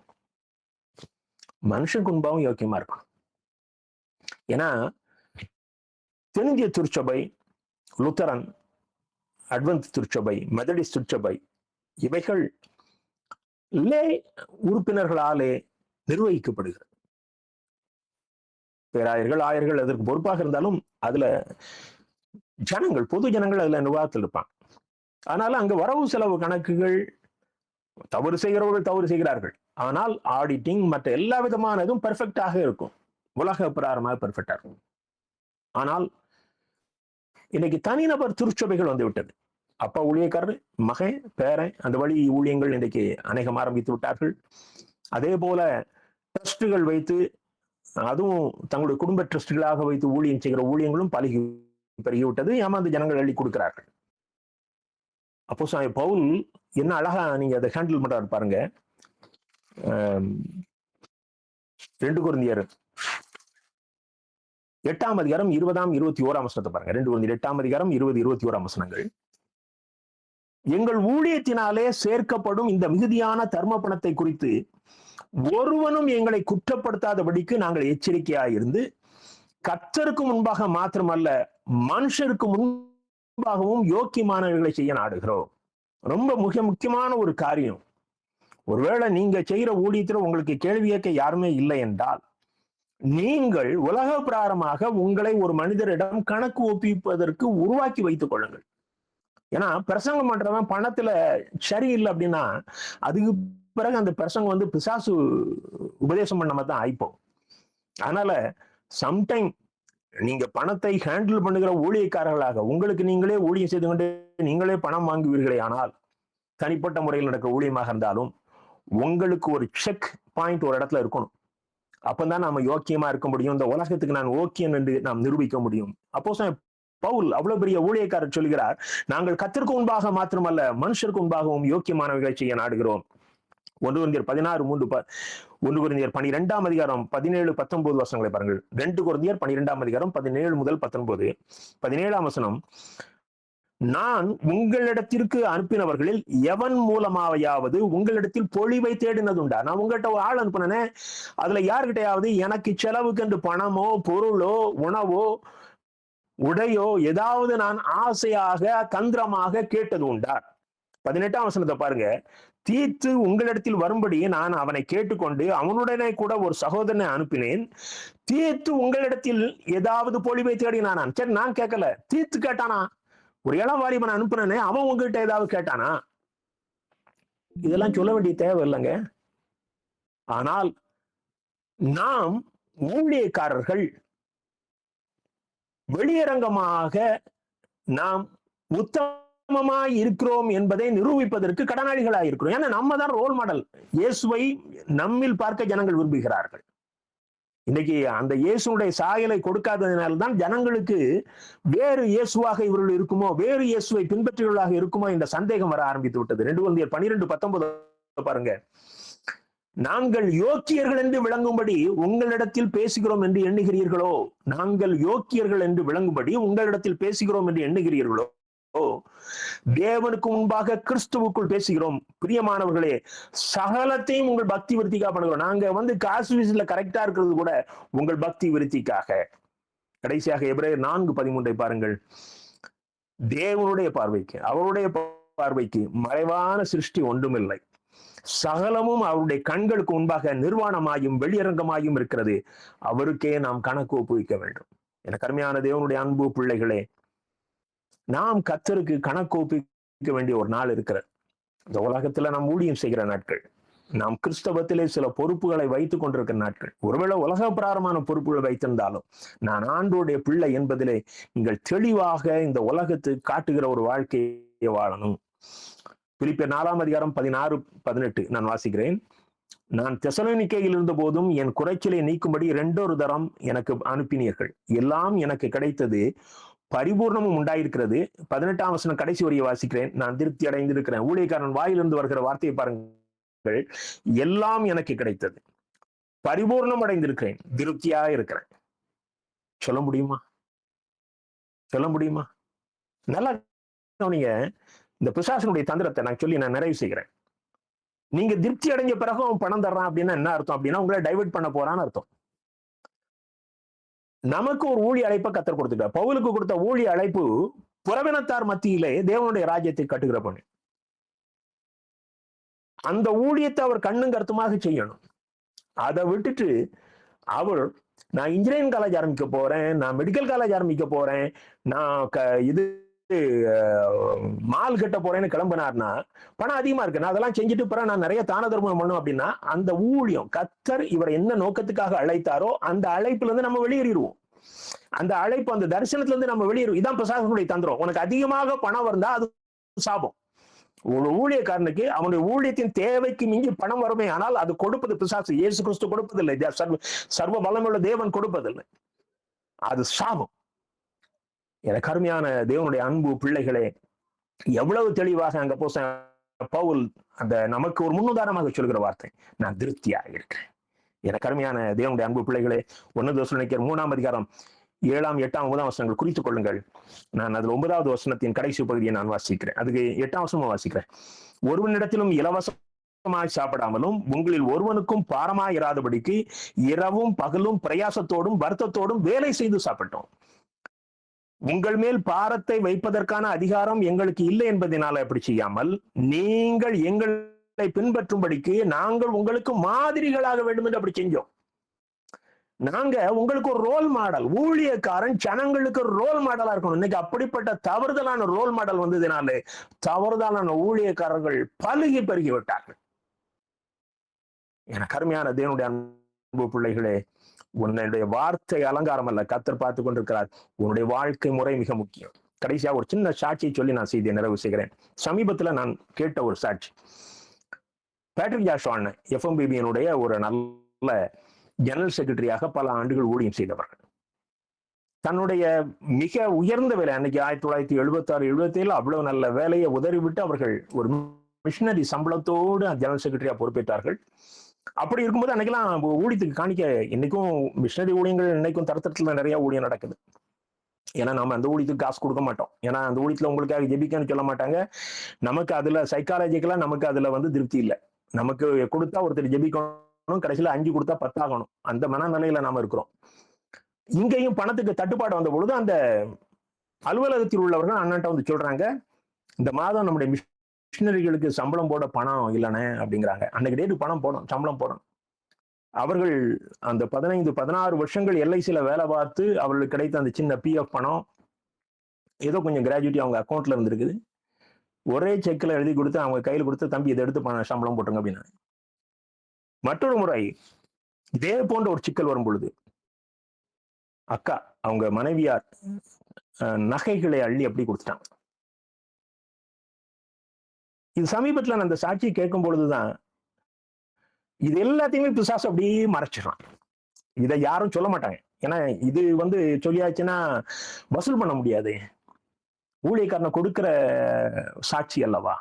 மனுஷனுக்கு முன்பாகவும் யோக்கியமா இருக்கணும். ஏன்னா தென்னிந்திய திருச்சபை, லுத்தரன், அட்வென்ட் திருச்சபை, மெத்தடிஸ்ட் திருச்சபை இவைகள் உறுப்பினர்களாலே நிர்வகிக்கப்படுகிறது. பேராயர்கள், ஆயர்கள் அதற்கு பொறுப்பாக இருந்தாலும் அதுல ஜனங்கள், பொது ஜனங்கள் அதுல நிர்வாகத்தில் இருப்பாங்க. ஆனாலும் அங்க வரவு செலவு கணக்குகள், தவறு செய்கிறவர்கள் தவறு செய்கிறார்கள், ஆனால் ஆடிட்டிங் மற்ற எல்லா விதமானதும் பெர்ஃபெக்டாக இருக்கும், உலக பிரகாரமாக பெர்ஃபெக்டா இருக்கும். ஆனால் இன்னைக்கு தனிநபர் திருச்சபைகள் வந்து விட்டது. அப்பா ஊழியக்காரர், மகன், பேரன், அந்த வழி ஊழியங்கள் இன்றைக்கு அநேகம் ஆரம்பித்து விட்டார்கள். அதே போல ட்ரஸ்டுகள் வைத்து அதுவும் தங்களுடைய குடும்ப ட்ரஸ்டுகளாக வைத்து ஊழியம் செய்கிற ஊழியங்களும் பழகி பெருகிவிட்டது. ஏமாந்து ஜனங்கள் எழுதி கொடுக்கிறார்கள். அப்போஸ்தலனாகிய பவுல் என்ன அழகா நீங்க அதை ஹேண்டில் பண்றாரு பாருங்க. 2 கொரிந்தியர் 8ஆம் அதிகாரம் 20ஆம் 21ஆம் வசனத்தை பாருங்க. 2 கொரிந்தியர் 8ஆம் அதிகாரம் 20, 21ஆம் வசனங்கள். எங்கள் ஊழியத்தினாலே சேர்க்கப்படும் இந்த மிகுதியான தர்ம பணத்தை குறித்து ஒருவனும் எங்களை குற்றப்படுத்தாதபடிக்கு நாங்கள் எச்சரிக்கையாயிருந்து கர்த்தருக்கு முன்பாக மாத்திரமல்ல மனுஷருக்கு முன்பாகவும் யோக்கியமானவர்களை செய்ய நாடுகிறோம். ரொம்ப முக்கியமான ஒரு காரியம். ஒருவேளை நீங்க செய்கிற ஊழியத்தில் உங்களுக்கு கேள்வி கேட்க யாருமே இல்லை என்றால், நீங்கள் உலக பிரகாரமாக உங்களை ஒரு மனிதரிடம் கணக்கு ஒப்பிப்பதற்கு உருவாக்கி வைத்துக் கொள்ளுங்கள். ஏன்னா பிரசங்கம் பண்றவன் பணத்துல சரியில்லை அப்படின்னா அதுக்கு பிறகு அந்த பிரசங்கம் வந்து பிசாசு உபதேசம் பண்ண மாதிரி தான் ஆயிப்போம். அதனால சம்டைம் நீங்க பணத்தை ஹேண்டில் பண்ணுகிற ஊழியக்காரர்களாக உங்களுக்கு நீங்களே ஊழியம் செய்து கொண்டு நீங்களே பணம் வாங்குவீர்களே, ஆனால் தனிப்பட்ட முறையில் நடக்கிற ஊழியமாக இருந்தாலும் உங்களுக்கு ஒரு செக் பாயிண்ட் ஒரு இடத்துல இருக்கணும். அப்பதான் நாம யோக்கியமா இருக்க முடியும். இந்த உலகத்துக்கு நான் ஓக்கியம் என்று நாம் நிரூபிக்க முடியும். அப்போஸ்தலன் பவுல் அவ்வளவு பெரிய ஊழியக்காரர் சொல்கிறார், நாங்கள் கர்த்தருக்கு முன்பாக மாத்திரமல்ல மனுஷருக்கு முன்பாகவும் யோக்கியமானவர்களை செய்ய நாடுகிறோம். 1 கொரிந்தியர் 16:3, 1 கொரிந்தியர் 12ஆம் அதிகாரம் 17, 19 வசனங்களை பாருங்கள். 2 கொரிந்தியர் 12ஆம் அதிகாரம் 17 முதல் 19. 17ஆம் வசனம், நான் உங்களிடத்திற்கு அனுப்பினவர்களில் எவன் மூலமாவையாவது உங்களிடத்தில் பொழிவை தேடினதுண்டா? நான் உங்கள்கிட்ட ஒரு ஆள் அனுப்பினேன், அதுல யாருக்கிட்டையாவது எனக்கு செலவுக்கு என்று பணமோ பொருளோ உணவோ உடையோ ஏதாவது நான் ஆசையாக தந்திரமாக கேட்டது உண்டா? 18ஆம் வசனத்தை பாருங்க. தீத்து உங்களிடத்தில் வரும்படி நான் அவனை கேட்டுக்கொண்டு அவனுடனே கூட ஒரு சகோதரனை அனுப்பினேன். தீத்து உங்களிடத்தில் ஏதாவது பொழிவை தேடினானா? சரி, நான் கேட்கல, தீத்து கேட்டானா? ஒரு இளவாலிபனை அனுப்புனே, அவன் உங்ககிட்ட ஏதாவது கேட்டானா? இதெல்லாம் சொல்ல வேண்டிய தேவை இல்லைங்க. ஆனால் நாம் ஊழியக்காரர்கள் வெளியரங்கமாக நாம் உத்தமமாய் இருக்கிறோம் என்பதை நிரூபிப்பதற்கு கடனாளிகளாக இருக்கிறோம். ஏன்னா நம்ம தான் ரோல் மாடல். இயேசுவை நம்மில் பார்க்க ஜனங்கள் விரும்புகிறார்கள். இன்னைக்கு அந்த இயேசுடைய சாயலை கொடுக்காததினால்தான் ஜனங்களுக்கு வேறு இயேசுவாக இவர்கள் இருக்குமோ, வேறு இயேசுவை பின்பற்றுவர்களாக இருக்குமோ என்ற சந்தேகம் வர ஆரம்பித்து விட்டது. 2 கொரிந்தியர் 12:19 பாருங்க. நாங்கள் யோக்கியர்கள் என்று விளங்கும்படி உங்களிடத்தில் பேசுகிறோம் என்று எண்ணுகிறீர்களோ? நாங்கள் யோக்கியர்கள் என்று விளங்கும்படி உங்களிடத்தில் பேசுகிறோம் என்று எண்ணுகிறீர்களோ? தேவனுக்கு முன்பாக கிறிஸ்துவுக்குள் பேசுகிறோம். பிரியமானவர்களே, சகலத்தையும் உங்கள் பக்தி விருத்திக்காக பண்ணுகிறோம். நாங்க வந்து காசு விஷயத்துல கரெக்டா இருக்கிறது கூட உங்கள் பக்தி விருத்திக்காக. கடைசியாக எபிரேயர் 4:13 பாருங்கள். தேவனுடைய பார்வைக்கு, அவருடைய பார்வைக்கு மறைவான சிருஷ்டி ஒன்றுமில்லை. சகலமும் அவருடைய கண்களுக்கு முன்பாக நிர்வாணமாயும் வெளியரங்கமாயும் இருக்கிறது. அவருக்கே நாம் கணக்கு ஒப்புவிக்க வேண்டும். எனக்கு அருமையான தேவனுடைய அன்பு பிள்ளைகளே, நாம் கர்த்தருக்கு கணக்கு ஒப்புவிக்க வேண்டிய ஒரு நாள் இருக்கிறது. இந்த உலகத்துல நாம் ஊழியம் செய்கிற நாட்கள், நாம் கிறிஸ்தவத்திலே சில பொறுப்புகளை வைத்துக் கொண்டிருக்கிற நாட்கள். ஒருவேளை உலக பிரகாரமான பொறுப்புகளை வைத்திருந்தாலும் நான் ஆண்டோடைய பிள்ளை என்பதிலே நீங்கள் தெளிவாக இந்த உலகத்துக்கு காட்டுகிற ஒரு வாழ்க்கையை வாழணும். பிலிப்பியர் 4ஆம் அதிகாரம் 16, 18 நான் வாசிக்கிறேன். நான் தெசலோனிக்கேயில் இருந்த போதும் என் குறைச்சலை நீக்கும்படி 2 தரம் எனக்கு அனுப்பினீர்கள். எல்லாம் எனக்கு கிடைத்தது, பரிபூர்ணமும் உண்டாயிருக்கிறது. 18ஆம் வசனம் கடைசி வரியை வாசிக்கிறேன். நான் திருப்தி அடைந்திருக்கிறேன். ஊழியக்காரன் வாயிலிருந்து வருகிற வார்த்தையை பாருங்கள். எல்லாம் எனக்கு கிடைத்தது, பரிபூர்ணம் அடைந்திருக்கிறேன், திருப்தியா இருக்கிறேன். சொல்ல முடியுமா? சொல்ல முடியுமா? நல்லா கவனிங்க. இந்த பிசாசனுடைய தந்திரத்தை நான் நிறைவு செய்கிறேன். நீங்க திருப்தி அடைஞ்ச பிறகு அவன் பணம் தர்றான் அப்படின்னா என்ன அர்த்தம்? அப்படின்னா உங்களை டைவர்ட் பண்ண போறான்னு அர்த்தம். நமக்கு ஒரு ஊழிய அழைப்பை கர்த்தர் கொடுத்துட்டார். பவுலுக்கு கொடுத்த ஊழிய அழைப்பு புறவினத்தார் மத்தியிலே தேவனுடைய ராஜ்யத்தை கட்டுகிற பணி. அந்த ஊழியத்தை அவர் கண்ணும் கருத்துமாக செய்யணும். அதை விட்டுட்டு அவர் நான் இன்ஜினியரிங் காலேஜ் ஆரம்பிக்க போறேன், நான் மெடிக்கல் காலேஜ் ஆரம்பிக்க போறேன், நான் மால் கட்ட போறேன்னு கிளம்பினார்னா பணம் அதிகமா இருக்கு, நான் அதெல்லாம் செஞ்சுட்டு பிறகு நான் நிறைய தான தர்மம் பண்ணும் அப்படின்னா அந்த ஊழியம் கர்த்தர் இவர் என்ன நோக்கத்துக்காக அழைத்தாரோ அந்த அழைப்புல இருந்து நம்ம வெளியேறிடுவோம். அந்த அழைப்பு, அந்த தரிசனத்துல இருந்து நம்ம வெளியேறுவோம். இதான் பிசாசனுடைய தந்திரம். உனக்கு அதிகமாக பணம் வந்தா அது சாபம், ஒரு ஊழியக்காரனுக்கு அவனுடைய ஊழியத்தின் தேவைக்கு மிஞ்சி பணம் வருமே, ஆனால் அது கொடுப்பது பிசாசு. இயேசு கிறிஸ்து கொடுப்பதில்லை, சர்வ பலமுள்ள தேவன் கொடுப்பதில்லை, அது சாபம். எனக்கு அருமையான தேவனுடைய அன்பு பிள்ளைகளே, எவ்வளவு தெளிவாக அங்க பவுல் அந்த நமக்கு ஒரு முன்னுதாரணமாக சொல்கிற வார்த்தை, நான் திருப்தியாக இருக்கிறேன். எனக்கு அருமையான தேவனுடைய அன்பு பிள்ளைகளே, 1 தெசலோனிக்கேயர் 3ஆம் அதிகாரம் 7ஆம் 8ஆம் 9ஆம் வசனங்கள் குறித்துக் கொள்ளுங்கள். நான் அதுல 9வது வசனத்தின் கடைசி பகுதியை நான் வாசிக்கிறேன். அதுக்கு 8ஆம் வசனமும் வாசிக்கிறேன். ஒருவனிடத்திலும் இலவசமாய் சாப்பிடாமலும் உங்களில் ஒருவனுக்கும் பாரமாய் இராதபடிக்கு இரவும் பகலும் பிரயாசத்தோடும் வருத்தத்தோடும் வேலை செய்து சாப்பிட்டோம். உங்கள் மேல் பாரத்தை வைப்பதற்கான அதிகாரம் எங்களுக்கு இல்லை என்பதனால அப்படி செய்யாமல், நீங்கள் எங்களை பின்பற்றும்படிக்கு நாங்கள் உங்களுக்கு மாதிரிகளாக வேண்டும் என்று அப்படி செஞ்சோம். நாங்க உங்களுக்கு ஒரு ரோல் மாடல், ஊழியக்காரன் ஜனங்களுக்கு ஒரு ரோல் மாடலா இருக்கணும். இன்னைக்கு அப்படிப்பட்ட தவறுதலான ரோல் மாடல் வந்ததுனாலே தவறுதலான ஊழியக்காரர்கள் பலுகி பெருகி விட்டார்கள். என கருமையான தேவனுடைய அன்பு பிள்ளைகளே, உன்னுடைய வார்த்தை அலங்காரம் அல்ல, கர்த்தர் பார்த்து கொண்டிருக்கிறார். உன்னுடைய வாழ்க்கை முறை மிக முக்கியம். கடைசியா ஒரு சின்ன சாட்சியை சொல்லி நான் செய்தியை நிறைவு செய்கிறேன். சமீபத்துல நான் கேட்ட ஒரு சாட்சி, பேட்ரிக் ஜாஷுவா எஃப்எம்பிபியினுடைய ஒரு நல்ல ஜெனரல் செக்ரட்டரியாக பல ஆண்டுகள் ஊழியம் செய்தவர்கள். தன்னுடைய மிக உயர்ந்த வேலை, அன்னைக்கு 1976 77 அவ்வளவு நல்ல வேலையை உதறிவிட்டு அவர்கள் ஒரு மிஷினரி சம்பளத்தோடு ஜெனரல் செக்ரட்டரியா பொறுப்பேற்றார்கள். அப்படி இருக்கும்போது அன்னைக்கெல்லாம் ஊழியத்துக்கு காணிக்க, இன்னைக்கும் மிஷினரி ஊழியங்கள் இன்னைக்கும் தரத்தரத்துல நிறைய ஊழியம் நடக்குது. ஏன்னா நம்ம அந்த ஊழியத்துக்கு காசு கொடுக்க மாட்டோம். ஏன்னா அந்த ஊழியத்துல உங்களுக்காக ஜெபிக்கன்னு சொல்ல மாட்டாங்க. நமக்கு அதுல சைக்காலஜிக்கலா நமக்கு அதுல திருப்தி இல்லை. நமக்கு கொடுத்தா ஒருத்தர் ஜெபிக்கணும், கடைசியில 5 கொடுத்தா 10 ஆகணும், அந்த மனநிலையில நாம இருக்கிறோம். இங்கேயும் பணத்துக்கு தட்டுப்பாடு வந்த பொழுது அந்த அலுவலகத்தில் உள்ளவர்கள் அண்ணன்ட்ட சொல்றாங்க, இந்த மாதம் நம்முடைய மிஷினரிகளுக்கு சம்பளம் போட பணம் இல்லைன்னு அப்படிங்கிறாங்க. அன்னைக்கு டேட்டு பணம் போடணும், சம்பளம் போடணும். அவர்கள் அந்த 15-16 வருஷங்கள் எல்ஐசியில வேலை பார்த்து அவர்களுக்கு கிடைத்த அந்த சின்ன பிஎஃப் பணம், ஏதோ கொஞ்சம் கிராஜுவிட்டி அவங்க அக்கௌண்ட்ல இருந்திருக்குது. ஒரே செக்ல எழுதி கொடுத்து அவங்க கையில் கொடுத்து, தம்பி இதை எடுத்து பணம் சம்பளம் போட்டுங்க அப்படின்னா. மற்றொரு முறை இதே போன்ற ஒரு சிக்கல் வரும் பொழுது அக்கா அவங்க மனைவியார் நகைகளை அள்ளி அப்படி கொடுத்துட்டாங்க. இது சமீபத்துல நான் அந்த சாட்சியை கேட்கும் பொழுதுதான் இது எல்லாத்தையுமே பிசாசு அப்படியே மறைச்சிடறான். இதை யாரும் சொல்ல மாட்டாங்க. ஏன்னா இது சொல்லியாச்சுன்னா வசூல் பண்ண முடியாது. ஊழியக்காரனை கொடுக்கிற சாட்சி அல்லவா.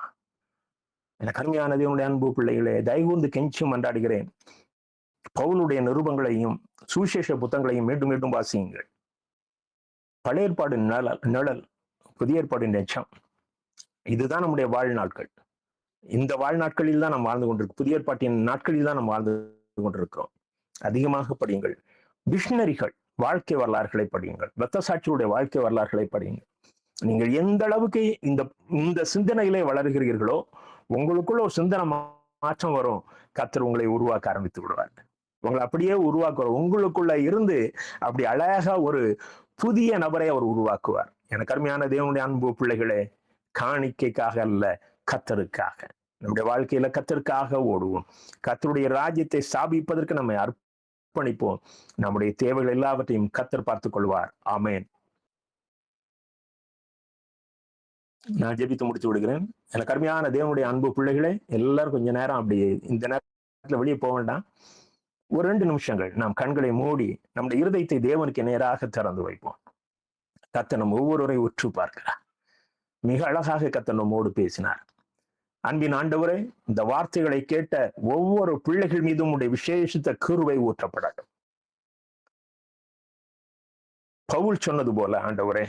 எனக்கு அருமையான தேவனுடைய அன்பு பிள்ளைகளே, தயவுந்து கெஞ்சும் மன்றாடுகிறேன், பவுலுடைய நிருபங்களையும் சுவிசேஷ புத்தகங்களையும் மீண்டும் மீண்டும் வாசியுங்கள். பழைய ஏற்பாடு நிழல், புதிய ஏற்பாடு நெச்சம். இதுதான் நம்முடைய வாழ்நாட்கள். இந்த வாழ்நாட்களில் தான் நாம் வாழ்ந்து கொண்டிருக்கோம். புதிய ஏற்பாட்டின் நாட்களில் தான் நாம் வாழ்ந்து கொண்டிருக்கிறோம். அதிகமாக படியுங்கள். மிஷனரிகள் வாழ்க்கை வரலாறுகளை படியுங்கள். இரத்த சாட்சியுடைய வாழ்க்கை வரலாறுகளை படியுங்கள். நீங்கள் எந்த அளவுக்கு இந்த சிந்தனையிலே வளர்கிறீர்களோ உங்களுக்குள்ள ஒரு சிந்தனை மாற்றம் வரும். கர்த்தர் உங்களை உருவாக்க ஆரம்பித்து விடுவார். உங்களை அப்படியே உருவாக்குவார். உங்களுக்குள்ள இருந்து அப்படி அழகா ஒரு புதிய நபரை அவர் உருவாக்குவார். எனக்கு அருமையான தேவனுடைய அன்பு பிள்ளைகளே, காணிக்கைக்காக அல்ல, கர்த்தருக்காக, நம்முடைய வாழ்க்கையில கர்த்தருக்காக ஓடுவோம். கர்த்தருடைய ராஜ்யத்தை ஸ்தாபிப்பதற்கு நம்மை அர்ப்பணிப்போம். நம்முடைய தேவைகள் எல்லாவற்றையும் கர்த்தர் பார்த்துக் கொள்வார். ஆமேன். நான் ஜெபித்து முடித்து விடுகிறேன். எனக்கு அருமையான தேவனுடைய அன்பு பிள்ளைகளே, எல்லாரும் கொஞ்ச நேரம் அப்படி இந்த நேரத்துல வெளியே போக வேண்டாம். ஒரு 2 நிமிஷங்கள் நாம் கண்களை மூடி நம்முடைய இருதயத்தை தேவனுக்கு நேராக திறந்து வைப்போம். கர்த்தர் நம் ஒவ்வொருவரை உற்று பார்க்கிறார். மிக அழகாக கர்த்தர் நம்மோடு பேசினார். அன்பின் ஆண்டவரே, இந்த வார்த்தைகளை கேட்ட ஒவ்வொரு பிள்ளைகள் மீதும் உடைய விசேஷித்த கிருபை ஊற்றப்படட்டும். பவுல் சொன்னது போல ஆண்டவரே,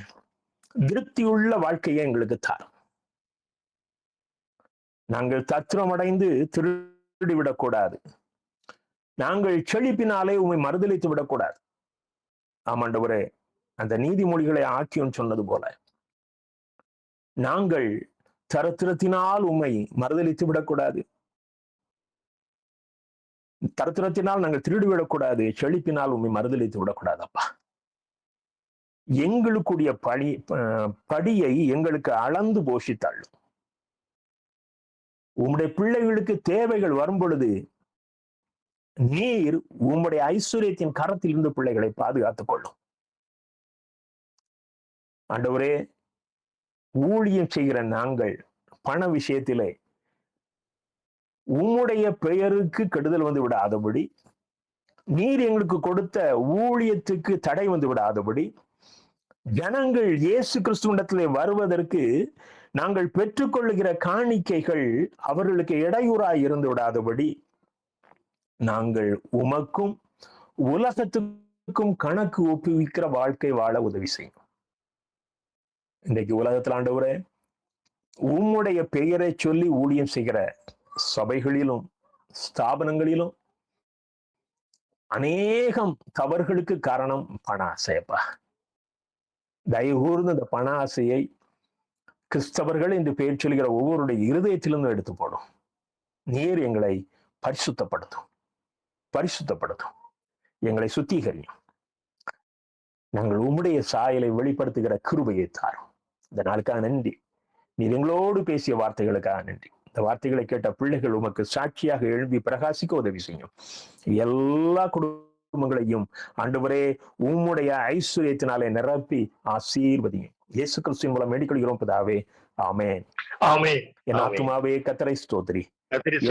திருப்தியுள்ள வாழ்க்கையை எங்களுக்கு தாரும். நாங்கள் தத்திரமடைந்து திருடி விடக்கூடாது. நாங்கள் செழிப்பினாலே உம்மை மறுதலித்து விடக்கூடாது. ஆமாண்டவரே, அந்த நீதிமொழிகளை ஆக்கியோன் சொன்னது போல நாங்கள் தரத்திரத்தினால் உம்மை மறுதலித்து விடக்கூடாது. தரத்திரத்தினால் நாங்கள் திருடி விடக்கூடாது. செழிப்பினால் உம்மை மறுதலித்து விடக்கூடாது. அப்பா, எங்களுக்குடைய படியை எங்களுக்கு அளந்து போஷித்தாள்ளும். உம்முடைய பிள்ளைகளுக்கு தேவைகள் வரும் பொழுது நீர் உம்முடைய ஐஸ்வர்யத்தின் கரத்தில் இருந்து பிள்ளைகளை பாதுகாத்துக் கொள்ளும். ஆண்டவரே, ஊழியம் செய்கிற நாங்கள் பண விஷயத்திலே உம்முடைய பெயருக்கு கெடுதல் வந்து விடாதபடி, நீர் எங்களுக்கு கொடுத்த ஊழியத்துக்கு தடை வந்து விடாதபடி, ஜனங்கள் இயேசு கிறிஸ்துவிடத்திலே வருவதற்கு நாங்கள் பெற்றுக்கொள்ளுகிற காணிக்கைகள் அவர்களுக்கு இடையூறாய் இருந்து விடாதபடி, நாங்கள் உமக்கும் உலகத்துக்கும் கணக்கு ஒப்புவிக்கிற வாழ்க்கை வாழ உதவி செய்யும். இன்றைக்கு உலகத்தில் ஆண்டவரே, உம்முடைய பெயரை சொல்லி ஊழியம் செய்கிற சபைகளிலும் ஸ்தாபனங்களிலும் அநேகம் தவறுகளுக்கு காரணம் பண ஆசையப்பா. தயவுகூர்ந்து இந்த பண ஆசையை கிறிஸ்தவர்கள் என்று பெயர் சொல்கிற ஒவ்வொருடைய இருதயத்திலிருந்து எடுத்து போடும். நீர் எங்களை பரிசுத்தப்படுத்தும், எங்களை சுத்திகரியும். நாங்கள் உம்முடைய சாயலை வெளிப்படுத்துகிற கிருபையை தாரும். இந்த நாளுக்காக நன்றி. நீர் எங்களோடு பேசிய வார்த்தைகளுக்காக நன்றி. இந்த வார்த்தைகளை கேட்ட பிள்ளைகள் உமக்கு சாட்சியாக எழும்பி பிரகாசிக்க உதவி செய்யும். எல்லா குடும்பங்களையும் ஆண்டவரே உம்முடைய ஐஸ்வர்யத்தினாலே நிரப்பி ஆசீர்வதியும். இயேசு கிறிஸ்துவின் மூலம் வேண்டிக்கொள்கிறோம் பிதாவே, ஆமென். ஆமென். என் ஆத்துமாவே கர்த்தரை ஸ்தோத்திரி,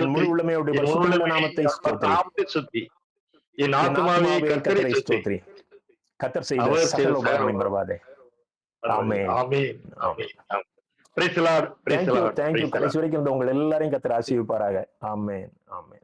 என் முழு உள்ளமையுடைய பரிசுத்த நாமத்தை ஸ்தோத்திரி. என் ஆத்துமாவே கர்த்தரை ஸ்தோத்திரி, கர்த்தர் செய்த சகல உபகாரங்களை மறவாதே. ஆமென். ஆமென். ஆமென். Praise the Lord. Praise the Lord. Thank you. கடைசி வரைக்கும் உங்கள் எல்லாரையும் கர்த்தர் ஆசீர்வதிப்பாராக. ஆமென். ஆமென்.